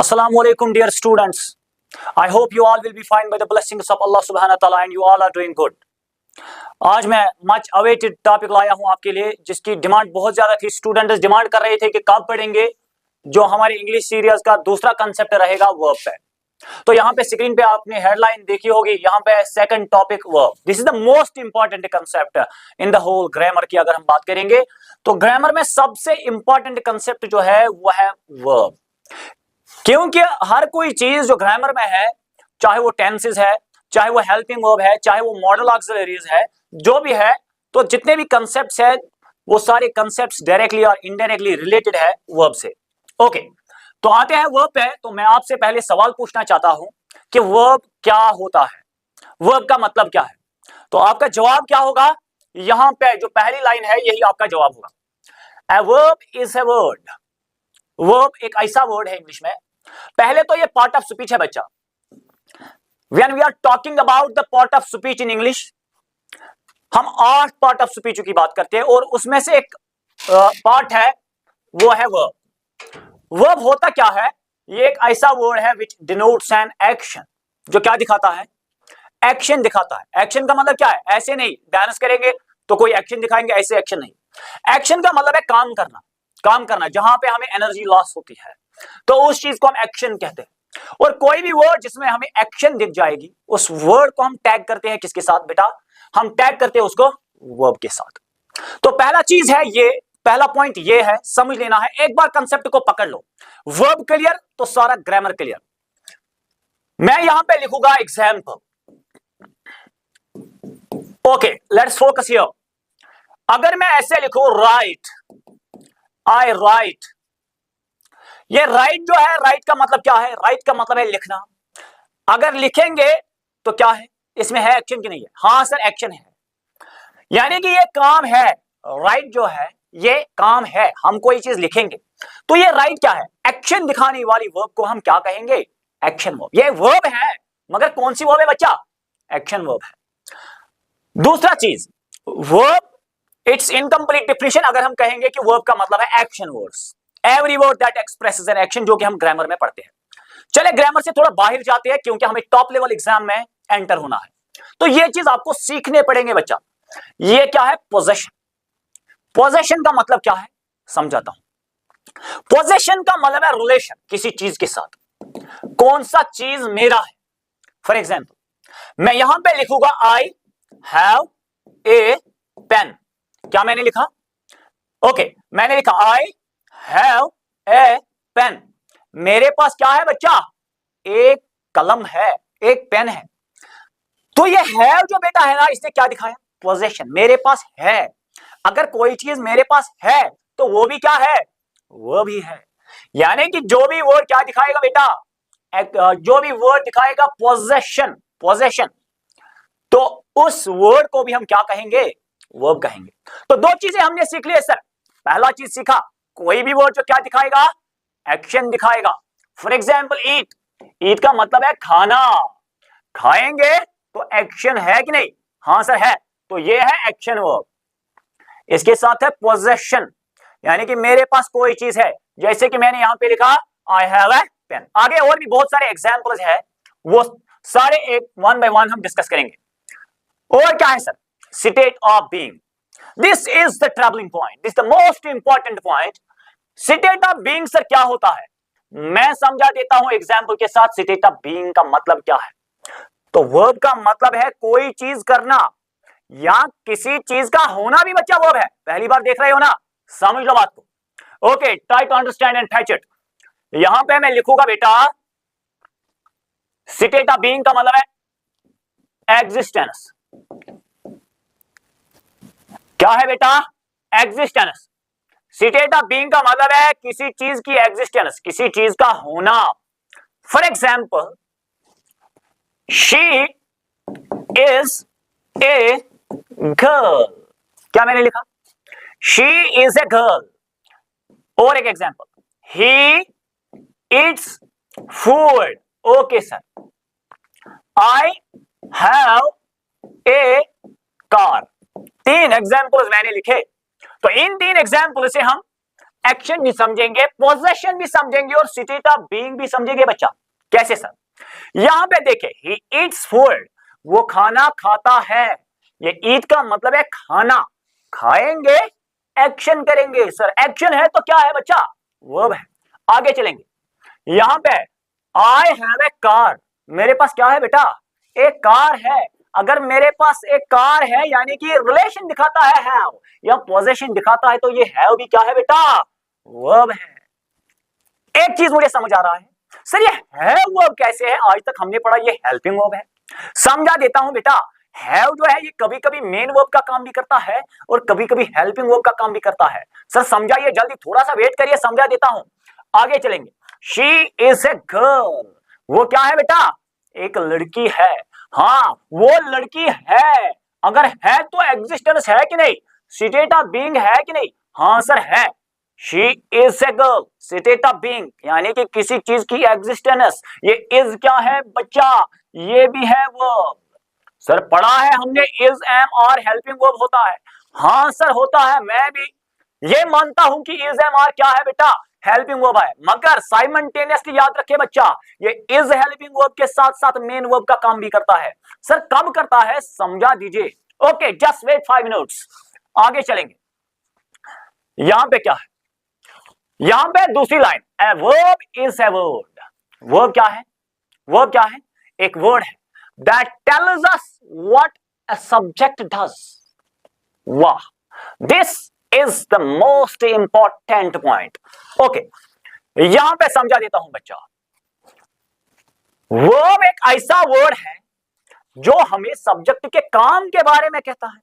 Assalamualaikum dear students. I hope you all will be fine by the blessings of Allah subhanahu wa ta'ala and you all are doing good. आज मैं much awaited topic लाया हूं आपके लिए जिसकी demand बहुत ज्यादा थी। स्टूडेंट्स डिमांड कर रहे थे कि कब पढ़ेंगे जो हमारे इंग्लिश सीरीज का दूसरा कंसेप्ट रहेगा वर्ब पे। तो यहाँ पे स्क्रीन पे आपने हेडलाइन देखी होगी, यहाँ पे second topic verb. This is the most important concept in the whole grammar की अगर हम बात करेंगे तो ग्रामर में सबसे इंपॉर्टेंट कंसेप्ट जो है वो है वर्ब। क्योंकि हर कोई चीज जो ग्रामर में है, चाहे वो टेंसेस है, चाहे वो हेल्पिंग वर्ब है, चाहे वो मॉडल ऑक्सिलरीज है, जो भी है, तो जितने भी कंसेप्ट्स है वो सारे कंसेप्ट्स डायरेक्टली और इनडायरेक्टली रिलेटेड है वर्ब से। ओके, तो आते हैं वर्ब पे। तो मैं आपसे पहले सवाल पूछना चाहता हूं कि वर्ब क्या होता है, वर्ब का मतलब क्या है। तो आपका जवाब क्या होगा, यहां पे जो पहली लाइन है यही आपका जवाब होगा। ए verb is a word. Verb एक ऐसा वर्ड है इंग्लिश में, पहले तो ये पार्ट ऑफ स्पीच है बच्चा। When we are talking about the part of speech in English, हम 8 पार्ट ऑफ स्पीच की बात करते हैं और उसमें से एक पार्ट है वो है वर्ब। वर्ब होता क्या है, ये एक ऐसा वर्ड है विच डिनोट्स एन एक्शन, जो क्या दिखाता है, एक्शन दिखाता है। एक्शन का मतलब क्या है, ऐसे नहीं डांस करेंगे तो कोई एक्शन दिखाएंगे, ऐसे एक्शन नहीं। एक्शन का मतलब है काम करना, काम करना जहां पे हमें एनर्जी लॉस होती है तो उस चीज को हम एक्शन कहते हैं। और कोई भी वर्ड जिसमें हमें एक्शन दिख जाएगी उस वर्ड को हम टैग करते हैं किसके साथ बेटा, हम टैग करते हैं उसको वर्ब के साथ। तो पहला चीज है ये, पहला पॉइंट ये है, समझ लेना है। एक बार कंसेप्ट को पकड़ लो, वर्ब क्लियर तो सारा ग्रामर क्लियर। मैं यहां पे लिखूंगा example. Okay, let's focus here. अगर मैं ऐसे लिखूं राइट, आई राइट, ये राइट जो है, राइट का मतलब क्या है, राइट का मतलब है लिखना। अगर लिखेंगे तो क्या है, इसमें है एक्शन की नहीं है, हाँ सर एक्शन है, यानी कि ये काम है। राइट जो है ये काम है, हम कोई चीज लिखेंगे तो ये राइट क्या है, एक्शन दिखाने वाली वर्ब को हम क्या कहेंगे, एक्शन वर्ब। ये वर्ब है मगर कौन सी वर्ब है बच्चा, एक्शन वर्ब है। दूसरा चीज, वर्ब इट्स इनकम्प्लीट डिफिनेशन अगर हम कहेंगे कि वर्ब का मतलब है action words, every word that expresses an action, जो कि हम ग्रामर में पढ़ते हैं। चले ग्रामर से थोड़ा बाहर जाते हैं क्योंकि हमें टॉप लेवल एग्जाम में एंटर होना है, तो ये चीज आपको सीखने पड़ेंगे बच्चा। ये क्या है, पोजेशन। पोजेशन का मतलब क्या है समझाता हूं। पोजेशन का मतलब है रिलेशन किसी चीज के साथ, कौन सा चीज मेरा है। फॉर एग्जाम्पल मैं यहां पे लिखूंगा आई हैव ए पेन। क्या मैंने लिखा, ओके, मैंने लिखा आई हैव ए पेन। मेरे पास क्या है बच्चा, एक कलम है, एक पेन है। तो ये हैव जो बेटा है ना, इसने क्या दिखाया, पोजेशन, मेरे पास है। अगर कोई चीज मेरे पास है तो वो भी क्या है, वो भी है। यानी कि जो भी वर्ड क्या दिखाएगा बेटा, जो भी वर्ड दिखाएगा पोजेशन, पोजेशन, तो उस वर्ड को भी हम क्या कहेंगे, वर्ब कहेंगे। तो दो चीजें हमने सीख ली है सर। पहला चीज सीखा, कोई भी वर्ड जो क्या दिखाएगा, एक्शन दिखाएगा। फॉर एग्जाम्पल ईट, ईट का मतलब है खाना, खाएंगे तो एक्शन है कि नहीं, हाँ सर है, तो ये है एक्शन वर्ब। इसके साथ है पोजेशन, यानी कि मेरे पास कोई चीज है, जैसे कि मैंने यहां पे लिखा आई हैव ए पेन। आगे और भी बहुत सारे एग्जाम्पल्स है, वो सारे एक वन बाय वन हम डिस्कस करेंगे। और क्या है sir, state of being, this is the troubling point, this the most important point. State of being sir क्या होता है, मैं समझा देता हूं एग्जाम्पल के साथ। स्टेट ऑफ बीइंग का मतलब क्या है, तो वर्ब का मतलब है कोई चीज करना या किसी चीज का होना भी बच्चा वर्ब है। पहली बार देख रहे हो ना, समझ लो बात को। Okay, try to understand and fetch it. यहां पे मैं लिखूंगा बेटा स्टेट ऑफ बीइंग का मतलब है एग्जिस्टेंस। क्या है बेटा, एग्जिस्टेंस। स्टेट ऑफ बीइंग का मतलब है किसी चीज की एग्जिस्टेंस, किसी चीज का होना। For example she is a girl, क्या मैंने लिखा, शी इज ए गर्ल। और एक example, he eats food. Okay sir, I have A car. 3 examples मैंने लिखे, तो इन 3 एग्जाम्पल से हम एक्शन भी समझेंगे, पोजेशन भी समझेंगे और स्टेट ऑफ बीइंग भी समझेंगे बच्चा। कैसे सर? यहां पे देखे, ही ईट्स फूड, वो खाना खाता है। ये ईट का मतलब है खाना, खाएंगे, एक्शन करेंगे। सर एक्शन है तो क्या है बच्चा? वर्ब है। आगे चलेंगे, यहां पे आई हैव ए कार, मेरे पास क्या है बेटा? एक कार है। अगर मेरे पास एक कार है यानी कि रिलेशन दिखाता है हैव, या पोजेशन दिखाता है, तो ये हैव भी क्या है बेटा? वर्ब है। एक चीज मुझे समझ आ रहा है सर, ये हैव वर्ब कैसे है? आज तक हमने पढ़ा ये हेल्पिंग वर्ब है। समझा देता हूं बेटा, हैव जो है ये कभी कभी मेन वर्ब का काम भी करता है और कभी कभी हेल्पिंग वर्ब का काम भी करता है। सर समझाइए जल्दी, थोड़ा सा वेट करिए, समझा देता हूं। आगे चलेंगे, शी इज ए गर्ल, वो क्या है बेटा? एक लड़की है। हाँ वो लड़की है, अगर है तो एग्जिस्टेंस है कि नहीं? स्टेट ऑफ बीइंग है कि नहीं? हाँ सर है। She is a girl, state of being यानी कि किसी चीज की एग्जिस्टेंस। ये इज क्या है बच्चा? ये भी है वर्ब। सर पढ़ा है हमने, इज एम और हेल्पिंग वर्ब होता है। हाँ सर होता है, मैं भी ये मानता हूं कि इज एम आर क्या है बेटा? हेल्पिंग वर्ब है। मगर साइमल्टेनियसली याद रखे बच्चा, ये इज हेल्पिंग वर्ब के साथ साथ मेन वर्ब का काम भी करता है। सर कब करता है समझा दीजिए। Okay just wait 5 minutes. आगे चलेंगे, यहां पे क्या है? यहां पे दूसरी line, a verb is a word. Verb क्या है? वर्ब क्या है? एक वर्ड है that tells us what a subject does. वाह, this is the most important point. Okay, यहां पे समझा देता हूं बच्चा। वर्ब एक ऐसा वर्ड है जो हमें सब्जेक्ट के काम के बारे में कहता है।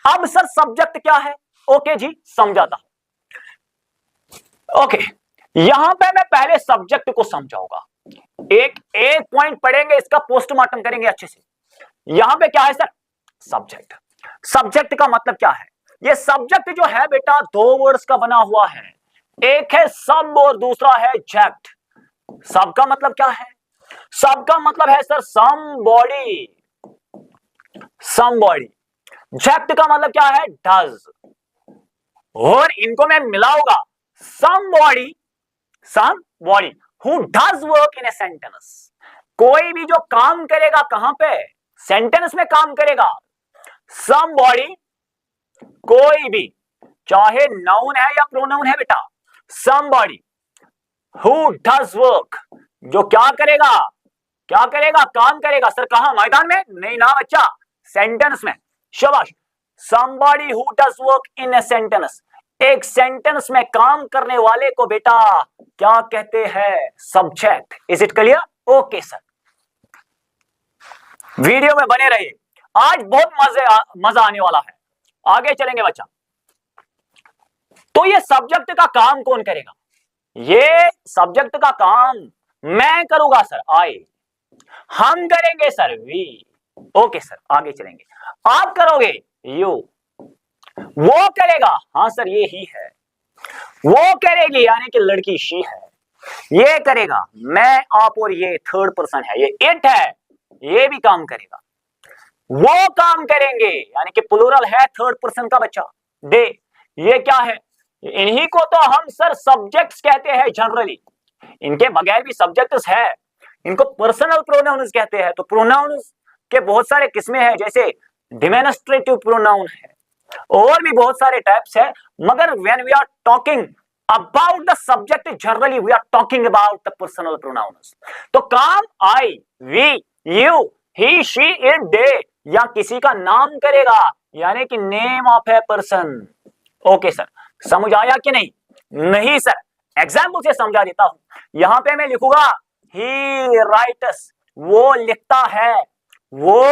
अब सर सब्जेक्ट क्या है? ओके जी समझाता हूं। ओके, यहां पे मैं पहले सब्जेक्ट को समझाऊंगा, एक एक पॉइंट पढ़ेंगे, इसका पोस्टमार्टम करेंगे अच्छे से। यहां पे क्या है सर? सब्जेक्ट। सब्जेक्ट का मतलब क्या है? ये सब्जेक्ट जो है बेटा दो वर्ड्स का बना हुआ है, एक है सब और दूसरा है जेक्ट। सब का मतलब क्या है? सब का मतलब है सर समबॉडी, समबॉडी। जेक्ट का मतलब क्या है? डज। और इनको मैं मिलाऊंगा, somebody, somebody who does work in a sentence। कोई भी जो काम करेगा कहां पे? सेंटेंस में काम करेगा। somebody, कोई भी, चाहे नाउन है या प्रोनाउन है बेटा, somebody who does work, जो क्या करेगा? क्या करेगा? काम करेगा। सर कहां? मैदान में? नहीं ना बच्चा, सेंटेंस में। शाबाश। somebody who does work in a sentence, एक सेंटेंस में काम करने वाले को बेटा क्या कहते हैं? Subject. Is it clear? Okay sir, video में बने रहिए, आज बहुत मजा आने वाला है। आगे चलेंगे बच्चा। तो ये सब्जेक्ट का काम कौन करेगा? ये सब्जेक्ट का काम मैं करूंगा सर, आई। हम करेंगे सर, वी। ओके सर, आगे चलेंगे। आप करोगे, यू। वो करेगा, हाँ सर ये ही है। वो करेगी यानी कि लड़की, शी है। ये करेगा, मैं, आप और ये थर्ड पर्सन है, ये इट है, ये भी काम करेगा। वो काम करेंगे यानी कि प्लूरल है थर्ड पर्सन का बच्चा, दे। ये क्या है? इन्हीं को तो हम सर सब्जेक्ट्स कहते हैं जनरली। इनके बगैर भी सब्जेक्ट्स है, इनको पर्सनल प्रोनाउंस कहते हैं। तो प्रोनाउंस के बहुत सारे किस्में हैं, जैसे डिमॉन्स्ट्रेटिव प्रोनाउन है और भी बहुत सारे टाइप्स है। मगर when we are talking about the subject generally we are talking about the personal pronouns. तो काम I, we, you, he, she, it, they या किसी का नाम करेगा यानी कि name of a person. Okay sir, समझ आया कि नहीं? नहीं सर, एग्जाम्पल से समझा देता हूं। यहां पे मैं लिखूंगा ही राइट्स, वो लिखता है, वो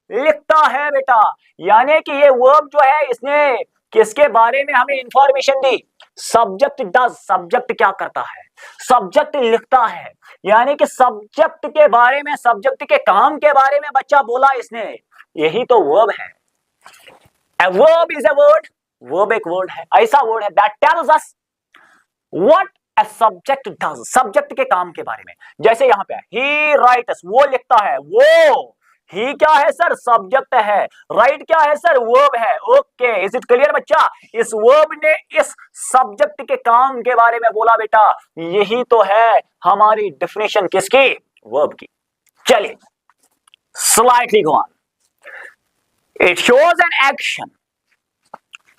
लिखता है बेटा। यानी कि ये वर्ब जो है इसने किसके बारे में हमें information the? Subject does, subject क्या करता है? सब्जेक्ट लिखता है, यानी कि सब्जेक्ट के बारे में, सब्जेक्ट के काम के बारे में बच्चा बोला इसने। यही तो वर्ब है। A verb is a word, verb एक वर्ड है, ऐसा वर्ड है that tells us what a subject does, subject के काम के बारे में। जैसे यहां पे he writes, वो लिखता है, वो, ही क्या है सर? सब्जेक्ट है। राइट क्या है सर? वर्ब है। ओके, इज इट क्लियर बच्चा? इस वर्ब ने इस सब्जेक्ट के काम के बारे में बोला बेटा। यही तो है हमारी डेफिनेशन किसकी? वर्ब की। चलिए slightly go on. It shows an action.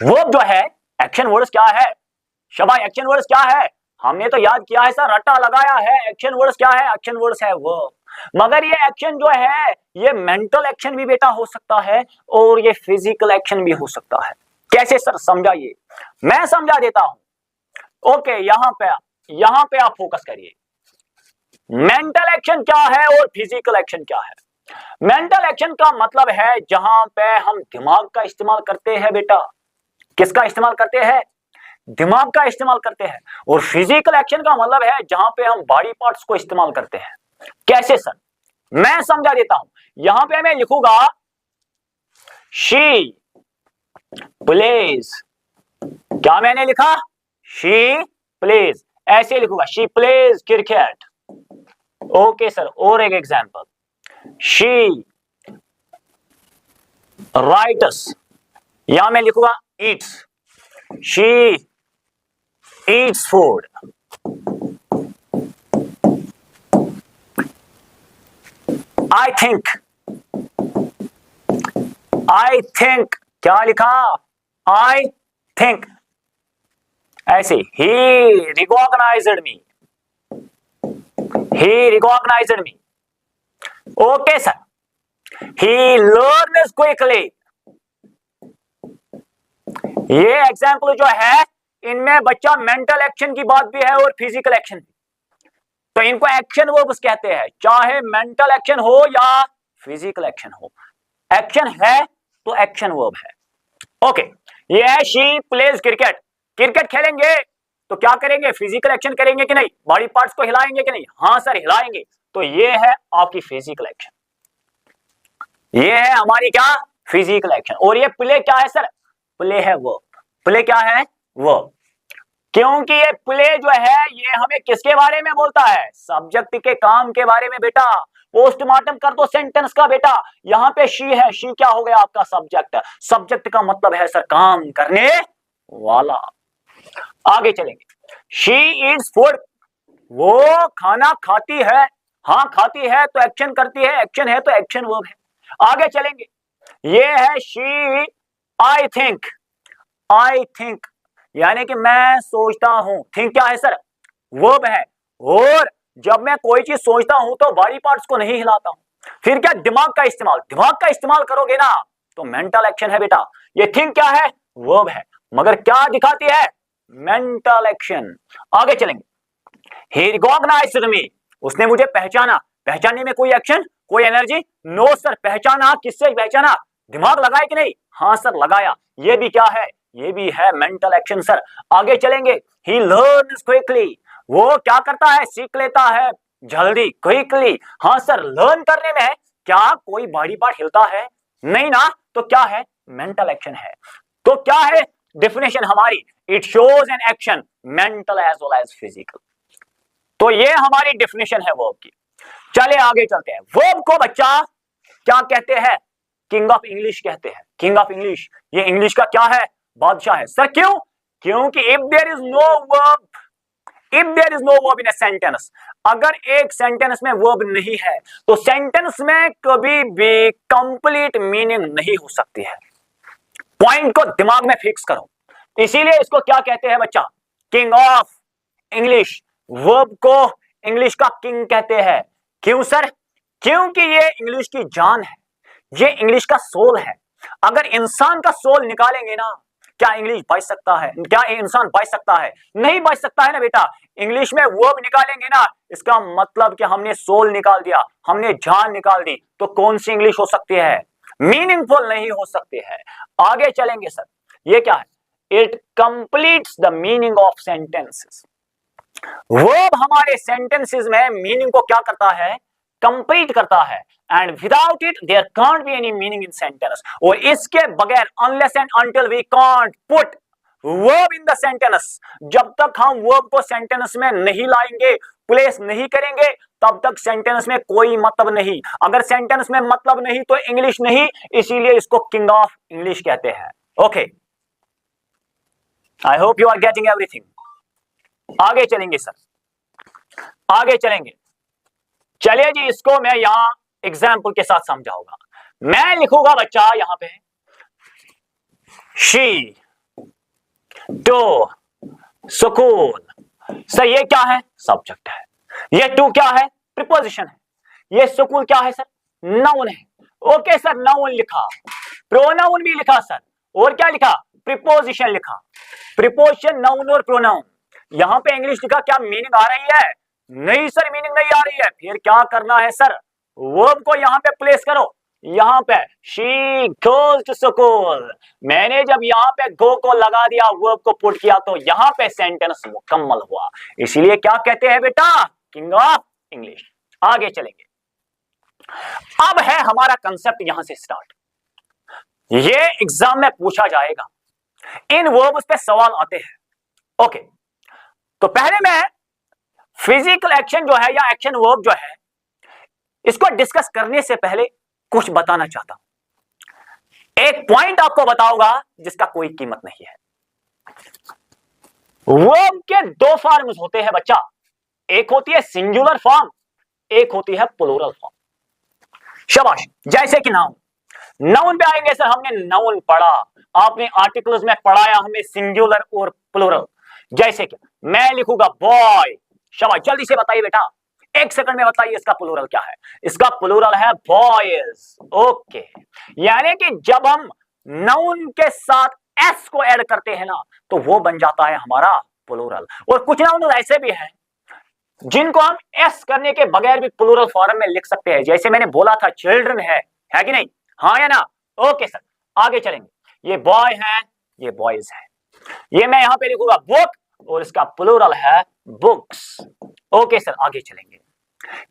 Verb जो है, एक्शन वर्ड्स क्या है? शबा, एक्शन वर्ड्स क्या है? हमने तो याद किया है सर, रट्टा लगाया है। एक्शन वर्ड्स क्या है? एक्शन वर्ड्स है वर्ब। मगर ये एक्शन जो है, ये मेंटल एक्शन भी बेटा हो सकता है और ये फिजिकल एक्शन भी हो सकता है। कैसे सर? समझाइए। मैं समझा देता हूं। ओके, यहां पे आप फोकस करिए। मेंटल एक्शन क्या है और फिजिकल एक्शन क्या है? मेंटल एक्शन का मतलब है जहां पे हम दिमाग का इस्तेमाल करते हैं बेटा। किसका इस्तेमाल करते हैं? दिमाग का इस्तेमाल करते हैं। और फिजिकल एक्शन का मतलब है जहां पे हम बॉडी पार्ट्स को इस्तेमाल करते हैं। कैसे सर? मैं समझा देता हूं। यहां पे मैं लिखूंगा शी प्लेज। क्या मैंने लिखा? She plays. ऐसे लिखूंगा, she plays cricket. Okay sir, और एक एग्जांपल, शी राइट्स। यहां मैं लिखूंगा Yeats. She eats food. I think. क्या लिखा? I think. ऐसे ही recognised me. He recognised me. Okay sir, he learns quickly. ये एग्जाम्पल जो है, इनमें बच्चा मेंटल एक्शन की बात भी है और फिजिकल एक्शन भी। तो इनको एक्शन वर्ब्स कहते हैं, चाहे मेंटल एक्शन हो या फिजिकल एक्शन हो। एक्शन है तो एक्शन वर्ब है। ओके, ये है शी प्लेज क्रिकेट। क्रिकेट खेलेंगे तो क्या करेंगे? फिजिकल एक्शन करेंगे कि नहीं? बॉडी पार्ट्स को हिलाएंगे कि नहीं? हाँ सर, हिलाएंगे। तो ये है आपकी फिजिकल एक्शन। ये है हमारी क्या? Physical action. और ये प्ले क्या है सर? प्ले है वर्ब। प्ले क्या है? वर्ब। क्योंकि ये प्ले जो है, ये हमें किसके बारे में बोलता है? सब्जेक्ट के काम के बारे में बेटा। पोस्टमार्टम कर दो सेंटेंस का बेटा। यहां पे शी है, शी क्या हो गया? आपका सब्जेक्ट। सब्जेक्ट का मतलब है सर काम करने वाला। आगे चलेंगे। She eats food. वो खाना खाती है। हाँ, खाती है तो एक्शन करती है, एक्शन है तो एक्शन वर्ब है। आगे चलेंगे। ये है शी आई थिंक, यानी कि मैं सोचता हूं। थिंक क्या है सर? वर्ब है। और जब मैं कोई चीज सोचता हूं तो बॉडी पार्ट्स को नहीं हिलाता हूं। फिर क्या? दिमाग का इस्तेमाल करोगे ना, तो मेंटल एक्शन है बेटा। ये थिंक क्या है? वर्ब है। मगर क्या दिखाती है? Mental action. आगे चलेंगे। He recognized me. उसने मुझे पहचाना। पहचानने में कोई एक्शन, कोई एनर्जी? No sir. पहचाना किससे? पहचाना दिमाग लगाया कि नहीं? हाँ सर, लगाया। ये भी क्या है? ये भी है मेंटल एक्शन सर। आगे चलेंगे। He learns quickly. वो क्या करता है? सीख लेता है जल्दी, क्विकली। हाँ सर, लर्न करने में क्या कोई बॉडी पार्ट हिलता है? नहीं ना। तो क्या है? मेंटल एक्शन है। तो क्या है डेफिनेशन हमारी? It shows an action, mental as well as physical. तो ये हमारी डेफिनेशन है वर्ब की। चले आगे चलते हैं। वर्ब को बच्चा क्या कहते हैं? किंग ऑफ इंग्लिश कहते हैं। King of English. ये इंग्लिश का क्या है? बादशाह है सर। क्यों? क्योंकि if there is no verb in a sentence, अगर एक सेंटेंस में वर्ब नहीं है तो सेंटेंस में कभी भी कंप्लीट मीनिंग नहीं हो सकती है। पॉइंट को दिमाग में फिक्स करो। इसीलिए इसको क्या कहते हैं बच्चा? King of English. वर्ब को इंग्लिश का किंग कहते हैं। क्यों सर? क्योंकि ये इंग्लिश की जान है, ये इंग्लिश का सोल है। अगर इंसान का सोल निकालेंगे ना, क्या इंग्लिश बच सकता है? क्या इंसान बच सकता है? नहीं बच सकता है ना बेटा। इंग्लिश में वर्ब निकालेंगे ना, इसका मतलब कि हमने सोल निकाल दिया, हमने जान निकाल दी। तो कौन सी इंग्लिश हो सकती है? मीनिंगफुल नहीं हो सकती है। आगे चलेंगे सर। ये क्या है? It completes the meaning of sentences. Verb हमारे सेंटेंसेस में मीनिंग को क्या करता है? कंप्लीट करता है। And without it there can't be any meaning in sentence. और इसके बगैर unless and until we can't put verb in the sentence, जब तक हम वर्ब को सेंटेंस में नहीं लाएंगे, प्लेस नहीं करेंगे, तब तक सेंटेंस में कोई मतलब नहीं। अगर सेंटेंस में मतलब नहीं तो इंग्लिश नहीं, इसीलिए इसको किंग ऑफ इंग्लिश कहते हैं। Okay, I hope you are getting everything. आगे चलेंगे सर, आगे चलेंगे। चलिए जी, इसको मैं यहां एग्जाम्पल के साथ समझाऊंगा। मैं लिखूंगा बच्चा यहां पे शी टू सुकून। सर ये क्या है? सब्जेक्ट है। ये टू क्या है? प्रीपोजिशन है। ये सुकून क्या है सर? नाउन है। ओके सर, नाउन लिखा, प्रोनाउन भी लिखा सर, और क्या लिखा? प्रीपोजिशन लिखा। प्रीपोजिशन, नाउन और प्रोनाउन। यहां पे इंग्लिश लिखा, क्या मीनिंग आ रही है? नहीं सर, मीनिंग नहीं आ रही है। फिर क्या करना है सर? वर्ब को यहां पे प्लेस करो। यहां पे शी गोज टू स्कूल, मैंने जब यहां पे गो को लगा दिया, वर्ब को पुट किया, तो यहां पे सेंटेंस मुकम्मल हुआ। इसलिए क्या कहते हैं बेटा? King of English. आगे चलेंगे। अब है हमारा कंसेप्ट यहां से स्टार्ट। ये एग्जाम में पूछा जाएगा, इन वर्ब्स पे सवाल आते हैं। ओके, तो पहले मैं फिजिकल एक्शन जो है या एक्शन वर्ब जो है, इसको डिस्कस करने से पहले कुछ बताना चाहता हूं। एक पॉइंट आपको बताऊंगा जिसका कोई कीमत नहीं है। वर्ब के दो फॉर्म्स होते हैं बच्चा, एक होती है सिंगुलर फॉर्म, एक होती है प्लूरल फॉर्म। शाबाश। जैसे कि नाउन, नाउन पे आएंगे सर, हमने नाउन पढ़ा, आपने आर्टिकल्स में पढ़ाया हमें सिंगुलर और प्लूरल। जैसे कि मैं लिखूंगा बॉय। शाबाश, जल्दी से बताइए बेटा, एक सेकंड में बताइए इसका प्लूरल क्या है? इसका प्लूरल है बॉयज। ओके, यानी कि जब हम नाउन के साथ एस को ऐड करते हैं ना, तो वो बन जाता है हमारा प्लूरल। और कुछ नाउन ऐसे भी हैं जिनको हम एस करने के बगैर भी प्लूरल फॉर्म में लिख सकते हैं। जैसे मैंने बोला था चिल्ड्रन है कि नहीं? हाँ या ना? ओके सर, आगे चलेंगे। ये बॉय है, ये बॉयज है। ये मैं यहां पे लिखूंगा बुक, और इसका प्लूरल है बुक्स। ओके सर, आगे चलेंगे।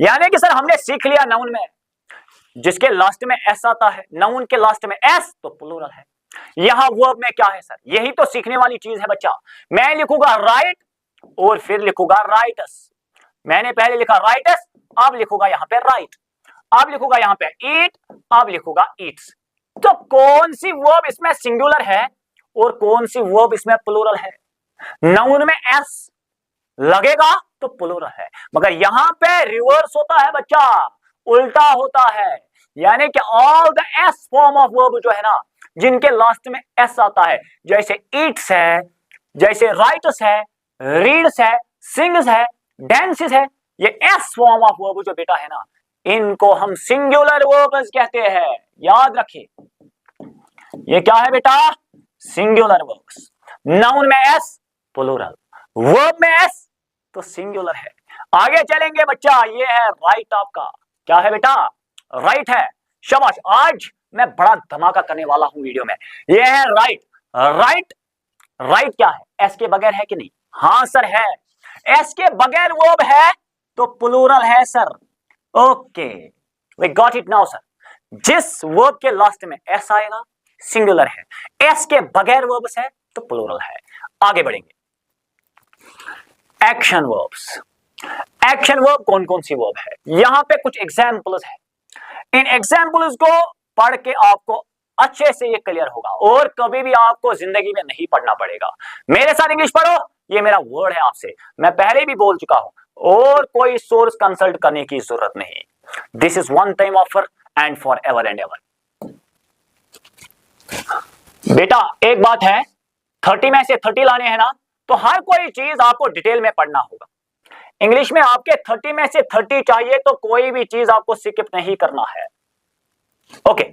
यानी कि सर हमने सीख लिया नाउन में जिसके लास्ट में एस आता है, नाउन के लास्ट में एस, तो प्लूरल है। यहां वर्ब में क्या है सर? यही तो सीखने वाली चीज है बच्चा। मैं लिखूंगा राइट और फिर लिखूंगा राइटस। मैंने पहले लिखा राइटस, अब लिखूंगा यहां पे राइट, अब लिखूंगा यहां पे ईट, अब लिखूंगा ईट्स। तो कौन सी वर्ब इसमें सिंगुलर है और कौन सी वर्ब इसमें प्लूरल है? नाउन में एस लगेगा तो प्लूरल है, मगर यहां पे रिवर्स होता है बच्चा, उल्टा होता है। यानी कि all the S form of verb जो है ना, जिनके लास्ट में एस आता है, जैसे ईट्स है, जैसे राइट्स है, रीड्स है, सिंग्स है, डांसेस है, ये एस फॉर्म ऑफ वर्ब जो बेटा है ना, इनको हम सिंगुलर वर्ब्स कहते हैं। याद रखिए, ये क्या है बेटा? Singular verbs. नाउन में एस प्लूरल, वर्ब में एस तो सिंगुलर है। आगे चलेंगे बच्चा। ये है राइट आपका, क्या है बेटा? राइट है। शाबाश, आज मैं बड़ा धमाका करने वाला हूं वीडियो में। ये है राइट। राइट, राइट क्या है? एस के बगैर है कि नहीं? हाँ सर है। एस के बगैर वर्ब है तो प्लूरल है sir. Okay, we got it now sir. जिस वर्ब के लास्ट में एस आएगा सिंगुलर है, एस के बगैर वर्ब है तो प्लूरल है। आगे बढ़ेंगे। Action verbs. एक्शन वर्ब कौन कौन सी वर्ब है? यहां पे कुछ एग्जाम्पल्स है। इन एग्जाम्पल्स को पढ़ के आपको अच्छे से ये क्लियर होगा और कभी भी आपको जिंदगी में नहीं पढ़ना पड़ेगा। मेरे साथ इंग्लिश पढ़ो, ये मेरा वर्ड है आपसे, मैं पहले भी बोल चुका हूं, और कोई सोर्स कंसल्ट करने की जरूरत नहीं। This is one time offer and for ever and ever. बेटा एक बात है, 30 में से 30 लाने हैं ना, तो हर कोई चीज आपको डिटेल में पढ़ना होगा। इंग्लिश में आपके 30 में से 30 चाहिए तो कोई भी चीज आपको स्किप नहीं करना है। Okay,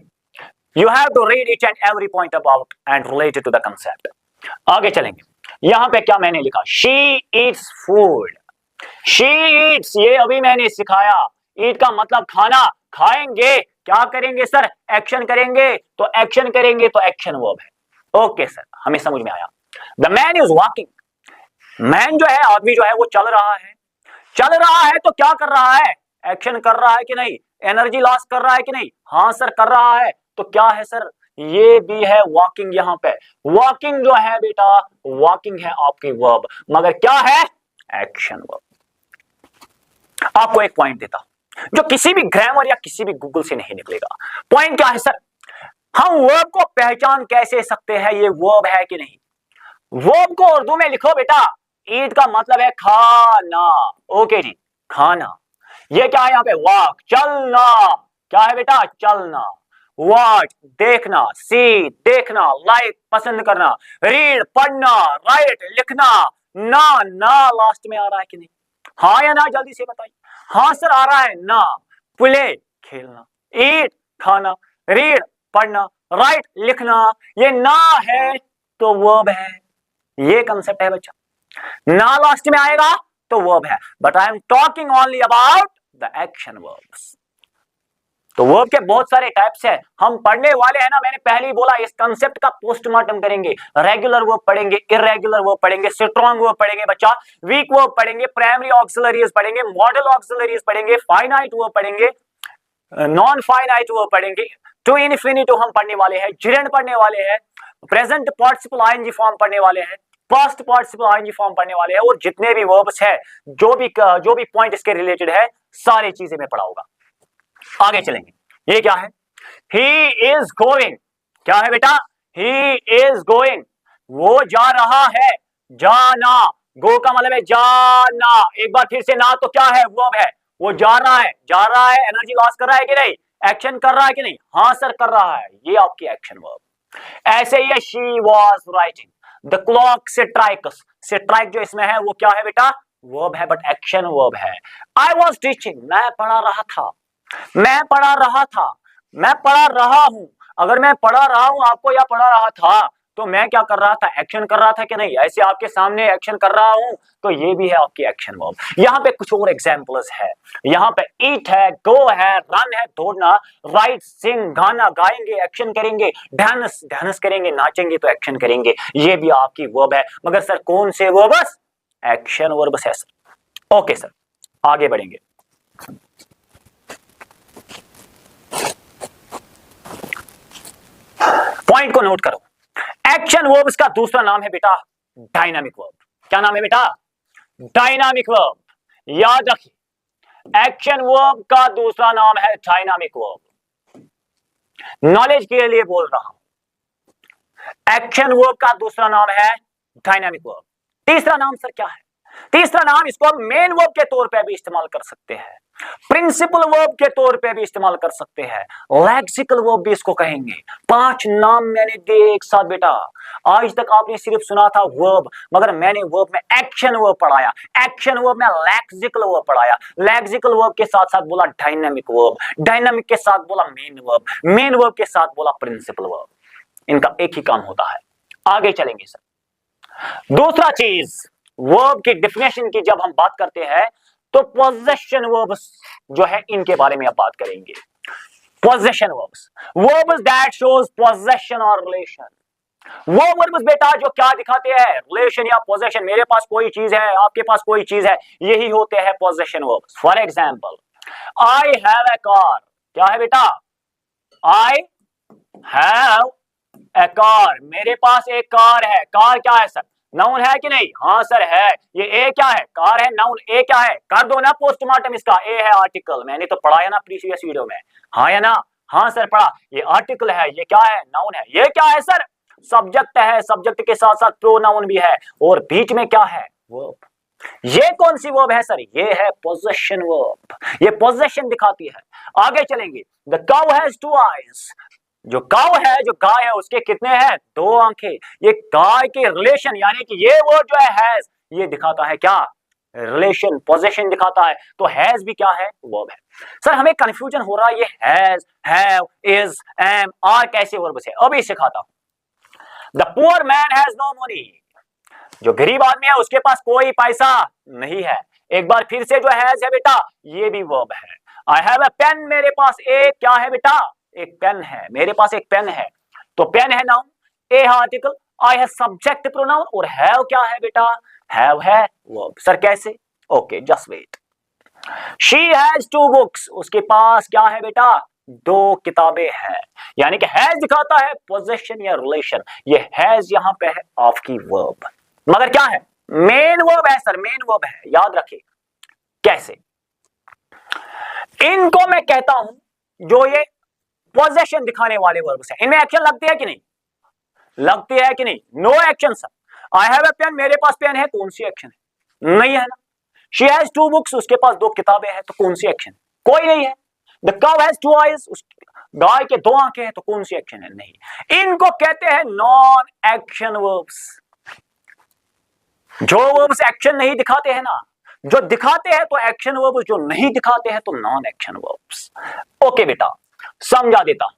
you have to read each and every point about and related to the concept. आगे चलेंगे। यहां पे क्या मैंने लिखा? She eats food. She eats, ये अभी मैंने सिखाया। ईट का मतलब खाना, खाएंगे। क्या करेंगे सर? एक्शन करेंगे, तो एक्शन करेंगे तो एक्शन वर्ब है। ओके सर, हमें समझ में आया। The man is walking. Man जो है, आदमी जो है, वो चल रहा है। चल रहा है तो क्या कर रहा है? एक्शन कर रहा है कि नहीं? एनर्जी लॉस कर रहा है कि नहीं? हाँ सर कर रहा है। तो क्या है सर? ये भी है वॉकिंग। यहां पे वॉकिंग जो है बेटा, वॉकिंग है आपकी वर्ब, मगर क्या है? Action verb. आपको एक पॉइंट देता हूं जो किसी भी ग्रामर या किसी भी गूगल से नहीं निकलेगा। पॉइंट क्या है सर? हम वर्ब को पहचान कैसे सकते हैं ये वर्ब है कि नहीं? वर्ब को उर्दू में लिखो बेटा, ईट का मतलब है खाना। ओके जी, खाना। ये क्या है यहाँ पे? वॉक, चलना। क्या है बेटा? चलना। वॉच, देखना। सी, देखना। लाइक, पसंद करना। रीड, पढ़ना। राइट, लिखना। ना लास्ट में आ रहा है कि नहीं? हाँ या ना जल्दी से बताइए। हाँ सर आ रहा है ना। प्ले, खेलना। ईट, खाना। रीड, पढ़ना। राइट, लिखना। ये ना है तो वर्ब है। ये कंसेप्ट है बच्चा। ना लास्ट में आएगा तो वर्ब है, but I am talking only about the action verbs. तो वर्ब के बहुत सारे टाइप्स है, हम पढ़ने वाले हैं ना। मैंने पहले ही बोला इस कंसेप्ट का पोस्टमार्टम करेंगे। रेगुलर वर्ब पढ़ेंगे, इरेगुलर वर्ब पढ़ेंगे, स्ट्रॉन्ग वर्ब पढ़ेंगे बच्चा, वीक वर्ब पढ़ेंगे, प्राइमरी ऑक्सिलरीज पढ़ेंगे, मॉडल ऑक्सिलरीज पढ़ेंगे, फाइनाइट वर्ब पढ़ेंगे, नॉन फाइनाइट वर्ब पढ़ेंगे, टू इनफिनिटिव हम पढ़ने वाले हैं, जिरेंड पढ़ने वाले हैं, प्रेजेंट पार्टिसिपल आईएनजी फॉर्म पढ़ने वाले हैं, पास्ट पार्टिसिपल आईएनजी फॉर्म पढ़ने वाले हैं, और जितने भी वर्ब्स है, जो भी पॉइंट इसके रिलेटेड है, सारी चीजें मैं पढ़ाऊंगा। आगे चलेंगे। ये क्या है? He is going. क्या है बेटा? ही इज गोइंग, वो जा रहा है। जाना, गो का मतलब है जाना। एक बार फिर से, ना तो क्या है? वर्ब है। वो जा रहा है, जा रहा है, एनर्जी लॉस कर रहा है कि नहीं? एक्शन कर रहा है कि नहीं? हाँ सर कर रहा है, ये आपकी एक्शन वर्ब। ऐसे ही है, she was writing the clock strikes. Strike जो इसमें है वो क्या है बेटा? वर्ब है, बट एक्शन वर्ब है। आई वॉज टीचिंग, मैं पढ़ा रहा था। मैं पढ़ा रहा था, मैं पढ़ा रहा हूं। अगर मैं पढ़ा रहा हूं आपको या पढ़ा रहा था, तो मैं क्या कर रहा था? एक्शन कर रहा था कि नहीं? ऐसे आपके सामने एक्शन कर रहा हूं, तो ये भी है आपकी एक्शन वर्ब। यहां पे कुछ और एग्जांपल्स है। यहां पे ईट है, गो है, रन है, दौड़ना, राइट, सिंग, गाना गाएंगे, एक्शन करेंगे, डांस डांस करेंगे, नाचेंगे तो एक्शन करेंगे। ये भी आपकी वर्ब है, मगर सर कौन से वर्ब्स? एक्शन वर्ब्स है सर। ओके सर, आगे बढ़ेंगे। पॉइंट को नोट करो। एक्शन वर्ब्स का दूसरा नाम है बेटा डायनामिक वर्ब। क्या नाम है बेटा? Dynamic verb. याद रखिए, एक्शन वर्ब का दूसरा नाम है डायनामिक वर्ब। नॉलेज के लिए बोल रहा हूं। एक्शन वर्ब का दूसरा नाम है डायनामिक वर्ब। तीसरा नाम सर क्या है? तीसरा नाम, इसको हम मेन वर्ब के तौर पे भी इस्तेमाल कर सकते हैं, प्रिंसिपल वर्ब के तौर पे भी इस्तेमाल कर सकते हैं, लेक्सिकल वर्ब भी इसको कहेंगे। 5 नाम मैंने दिए एक साथ बेटा। आज तक आपने सिर्फ सुना था वर्ब, मगर मैंने वर्ब में एक्शन वर्ब पढ़ाया, एक्शन वर्ब में लेक्सिकल वर्ब पढ़ाया, लेक्सिकल वर्ब के साथ साथ बोला डायनामिक वर्ब, डायनामिक के साथ बोला मेन वर्ब, मेन वर्ब के साथ बोला प्रिंसिपल वर्ब। इनका एक ही काम होता है। आगे चलेंगे सर। दूसरा चीज, वर्ब की डेफिनेशन की जब हम बात करते हैं तो पोजेशन वर्ब्स जो है इनके बारे में अब बात करेंगे। Possession verbs, verbs that shows possession और रिलेशन। वो वर्ब्स बेटा जो क्या दिखाते हैं? रिलेशन या पोजेशन। मेरे पास कोई चीज है, आपके पास कोई चीज है, यही होते हैं possession verbs. For example, I have A car. क्या है बेटा? आई हैव ए कार, मेरे पास एक कार है। कार क्या है सर? नाउन है कि नहीं? हाँ सर है। ये ए क्या है? कार है, नाउन। ए क्या है? कर दो ना पोस्टमार्टम इसका। ए है आर्टिकल, मैंने तो पढ़ाया ना प्रीवियस वीडियो में। हाँ या ना? हाँ सर पढ़ा। ये आर्टिकल है, ये क्या है? नाउन है। ये क्या है सर? सब्जेक्ट है, सब्जेक्ट के साथ साथ प्रोनाउन भी है, और बीच में क्या है? वर्ब। ये कौन सी वर्ब है सर? ये है पोजेशन वर्ब। ये पोजेशन दिखाती है। आगे चलेंगे। The cow has 2 eyes. जो काउ है, जो गाय है, उसके कितने हैं? 2 आंखें। ये गाय के रिलेशन, यानी कि ये वर्ड जो है ये दिखाता है क्या? रिलेशन, पोजेशन दिखाता है। तो हैज भी क्या है? वर्ब है। सर हमें कंफ्यूजन हो रहा है, ये has, have, is, am, are कैसे वर्ब्स है? अभी सिखाता हूं। The poor man has no money. जो गरीब आदमी है उसके पास कोई पैसा नहीं है। एक बार फिर से जो हैज है बेटा, ये भी वर्ब है। आई हैव ए पेन, मेरे पास एक क्या है बेटा? एक पेन है, मेरे पास एक पेन है। तो पेन है नाउन, ए है आर्टिकल, आई है सब्जेक्ट प्रोनाउन, और हैव क्या है बेटा? हैव है वर्ब। सर कैसे? Okay just wait. She has 2 books, उसके पास क्या है बेटा? 2 किताबें हैं। यानी कि हैज दिखाता है पोजेशन या रिलेशन। ये हैज यहां पे है आपकी वर्ब, मगर क्या है? मेन वर्ब है सर, मेन वर्ब है। याद रखिए कैसे? इनको मैं कहता हूं जो ये पोजेशन दिखाने वाले वर्ब्स हैं, इनमें एक्शन लगती है कि नहीं, लगती है कि नहीं? No action sir. I have a pen, मेरे पास पेन है, कौन सी एक्शन है? नहीं है ना। शी हैज 2 बुक्स, उसके पास 2 किताबें हैं, तो कौन सी एक्शन? कोई नहीं है। द काउ हैज 2 आईज, गाय के 2 आंखें हैं, तो कौन सी एक्शन है? नहीं। इनको कहते हैं नॉन एक्शन वर्ब्स। जो वर्ब्स एक्शन नहीं दिखाते हैं ना, जो दिखाते हैं तो एक्शन वर्ब्स, जो नहीं दिखाते हैं तो नॉन एक्शन वर्ब्स। ओके बेटा, समझा देता हूं।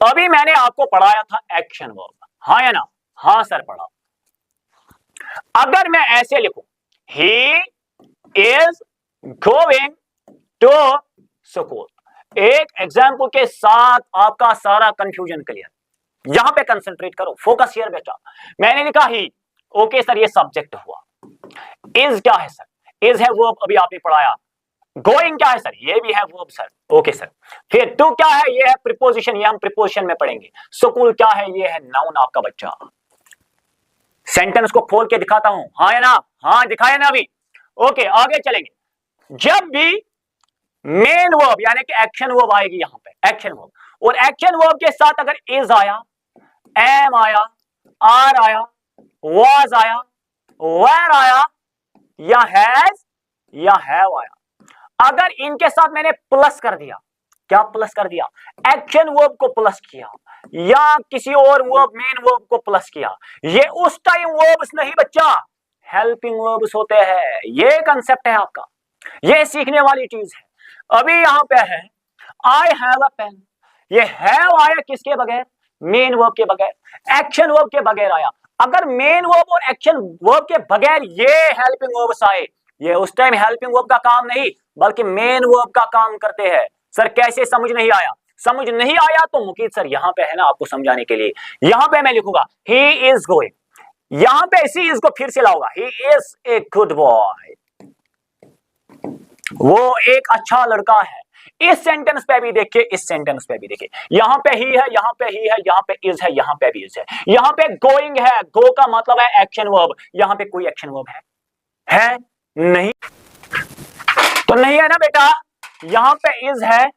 अभी मैंने आपको पढ़ाया था एक्शन वर्ब, हाँ या ना? हाँ सर पढ़ा। अगर मैं ऐसे लिखूं, he is going to school, एक एग्जाम्पल के साथ आपका सारा कंफ्यूजन क्लियर। यहां पे कंसंट्रेट करो, फोकस हियर बेटा। मैंने लिखा ही, ओके सर ये सब्जेक्ट हुआ। इज क्या है सर? इज है वर्ब, अभी आपने पढ़ाया। गोइंग क्या है सर? ये भी है वर्ब सर। Okay sir. फिर टू क्या है? ये है प्रीपोजिशन, ये हम प्रीपोजिशन में पढ़ेंगे। स्कूल क्या है? ये है नाउन आपका बच्चा। सेंटेंस को खोल के दिखाता हूं, हाँ या ना? हाँ दिखाया ना अभी। ओके आगे चलेंगे। जब भी मेन वर्ब यानी कि एक्शन वर्ब आएगी यहां पे, एक्शन वर्ब, और एक्शन वर्ब के साथ अगर इज आया, एम आया, आर आया, वाज आया, वेयर आया, या हैज या हैव आया, अगर इनके साथ मैंने प्लस कर दिया, क्या प्लस कर दिया? एक्शन वर्ब को प्लस किया, या किसी और वर्ब मेन वर्ब को प्लस किया, ये उस टाइम वर्ब्स नहीं बच्चा, हेल्पिंग वर्ब्स होते हैं। ये कंसेप्ट है आपका, ये सीखने वाली चीज है। अभी यहां पे है आई हैव अ पेन, ये हैव आया किसके बगैर? मेन वर्ब के बगैर, एक्शन वर्ब के बगैर आया। अगर मेन वर्ब और एक्शन वर्ब के बगैर ये हेल्पिंग वर्ब्स आए, ये उस टाइम हेल्पिंग वर्ब का काम नहीं बल्कि मेन वर्ब का काम करते हैं। सर कैसे? समझ नहीं आया? समझ नहीं आया तो मुकीद सर यहां पे है ना आपको समझाने के लिए। यहां पे मैं लिखूंगा ही इज गोइंग, यहां पे इसी इज को फिर से लाऊंगा, ही इज ए गुड बॉय, वो एक अच्छा लड़का है। इस सेंटेंस पे भी देखिए, इस सेंटेंस पे भी देखिए, यहां पे ही है, यहां पे ही है, यहां पे इज है, यहां पे भी इज है, यहां पे गोइंग है, गो का मतलब है एक्शन वर्ब, यहां पे कोई एक्शन वर्ब है नहीं, तो नहीं है ना बेटा। यहां पे इज है,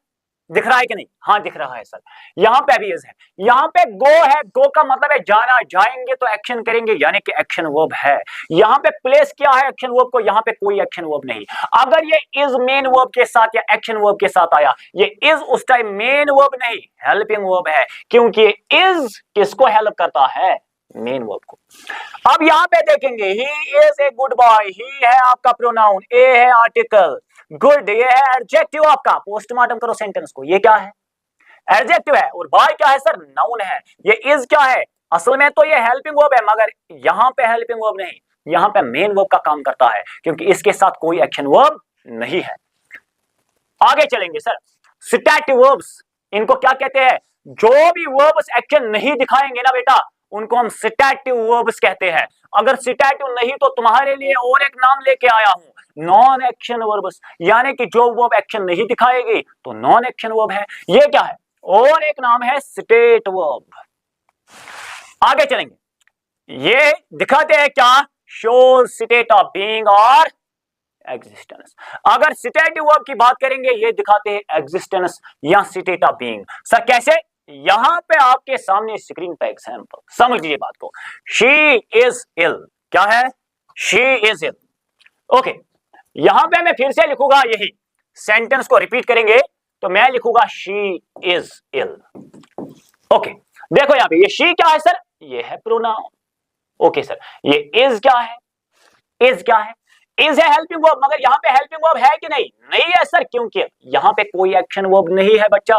दिख रहा है कि नहीं? हाँ दिख रहा है सर। यहां पे भी इज है, यहां पे गो है, गो का मतलब है जाना, जाएंगे तो एक्शन करेंगे यानी कि एक्शन वर्ब है। यहां पे प्लेस किया है एक्शन वर्ब को, यहां पे कोई एक्शन वर्ब नहीं। अगर ये इज मेन वर्ब के साथ या एक्शन वर्ब के साथ आया, ये इज उस टाइम मेन वर्ब नहीं हेल्पिंग वर्ब है, क्योंकि इज किसको हेल्प करता है? मेन वर्ब को। अब यहां पे देखेंगे he is a good boy, he है आपका प्रोनाउन, ए है आर्टिकल, गुड ये है एडजेक्टिव आपका। पोस्टमार्टम करो सेंटेंस को, ये क्या है? एडजेक्टिव है, और बॉय क्या है सर? नाउन है। ये इज क्या है? असल में तो ये हेल्पिंग वर्ब है, मगर यहां पे हेल्पिंग वर्ब नहीं, यहां पे मेन वर्ब का काम करता है, क्योंकि इसके साथ कोई एक्शन वर्ब नहीं है। आगे चलेंगे सर। स्टैटिक वर्ब्स, इनको क्या कहते हैं? जो भी वर्ब्स एक्शन नहीं दिखाएंगे ना बेटा, उनको हम स्टैटिक वर्ब्स कहते हैं। अगर स्टैटिक नहीं तो तुम्हारे लिए और एक नाम लेके आया हूं, नॉन एक्शन वर्ब्स, यानी कि जो वर्ब एक्शन नहीं दिखाएगी तो नॉन एक्शन वर्ब है। ये क्या है? और एक नाम है स्टेट वर्ब। आगे चलेंगे, ये दिखाते हैं क्या? शो स्टेट ऑफ बीइंग और एग्जिस्टेंस। अगर स्टेटिव वर्ब की बात करेंगे, ये दिखाते हैं एग्जिस्टेंस या स्टेट ऑफ बीइंग। सर कैसे? यहां पे आपके सामने स्क्रीन पे एग्जांपल, समझ लीजिए बात को। शी इज इल, क्या है? She is ill. ओके, यहां पे मैं फिर से लिखूंगा, यही सेंटेंस को रिपीट करेंगे तो मैं लिखूंगा शी इज इल। ओके, देखो यहां पे ये शी क्या है सर? ये है प्रोनाउन। ओके सर, ये इज क्या है? इज क्या है? इज है हेल्पिंग वर्ब, मगर यहां पे हेल्पिंग वर्ब है कि नहीं? नहीं है सर, क्योंकि यहां पे कोई एक्शन वर्ब नहीं है बच्चा।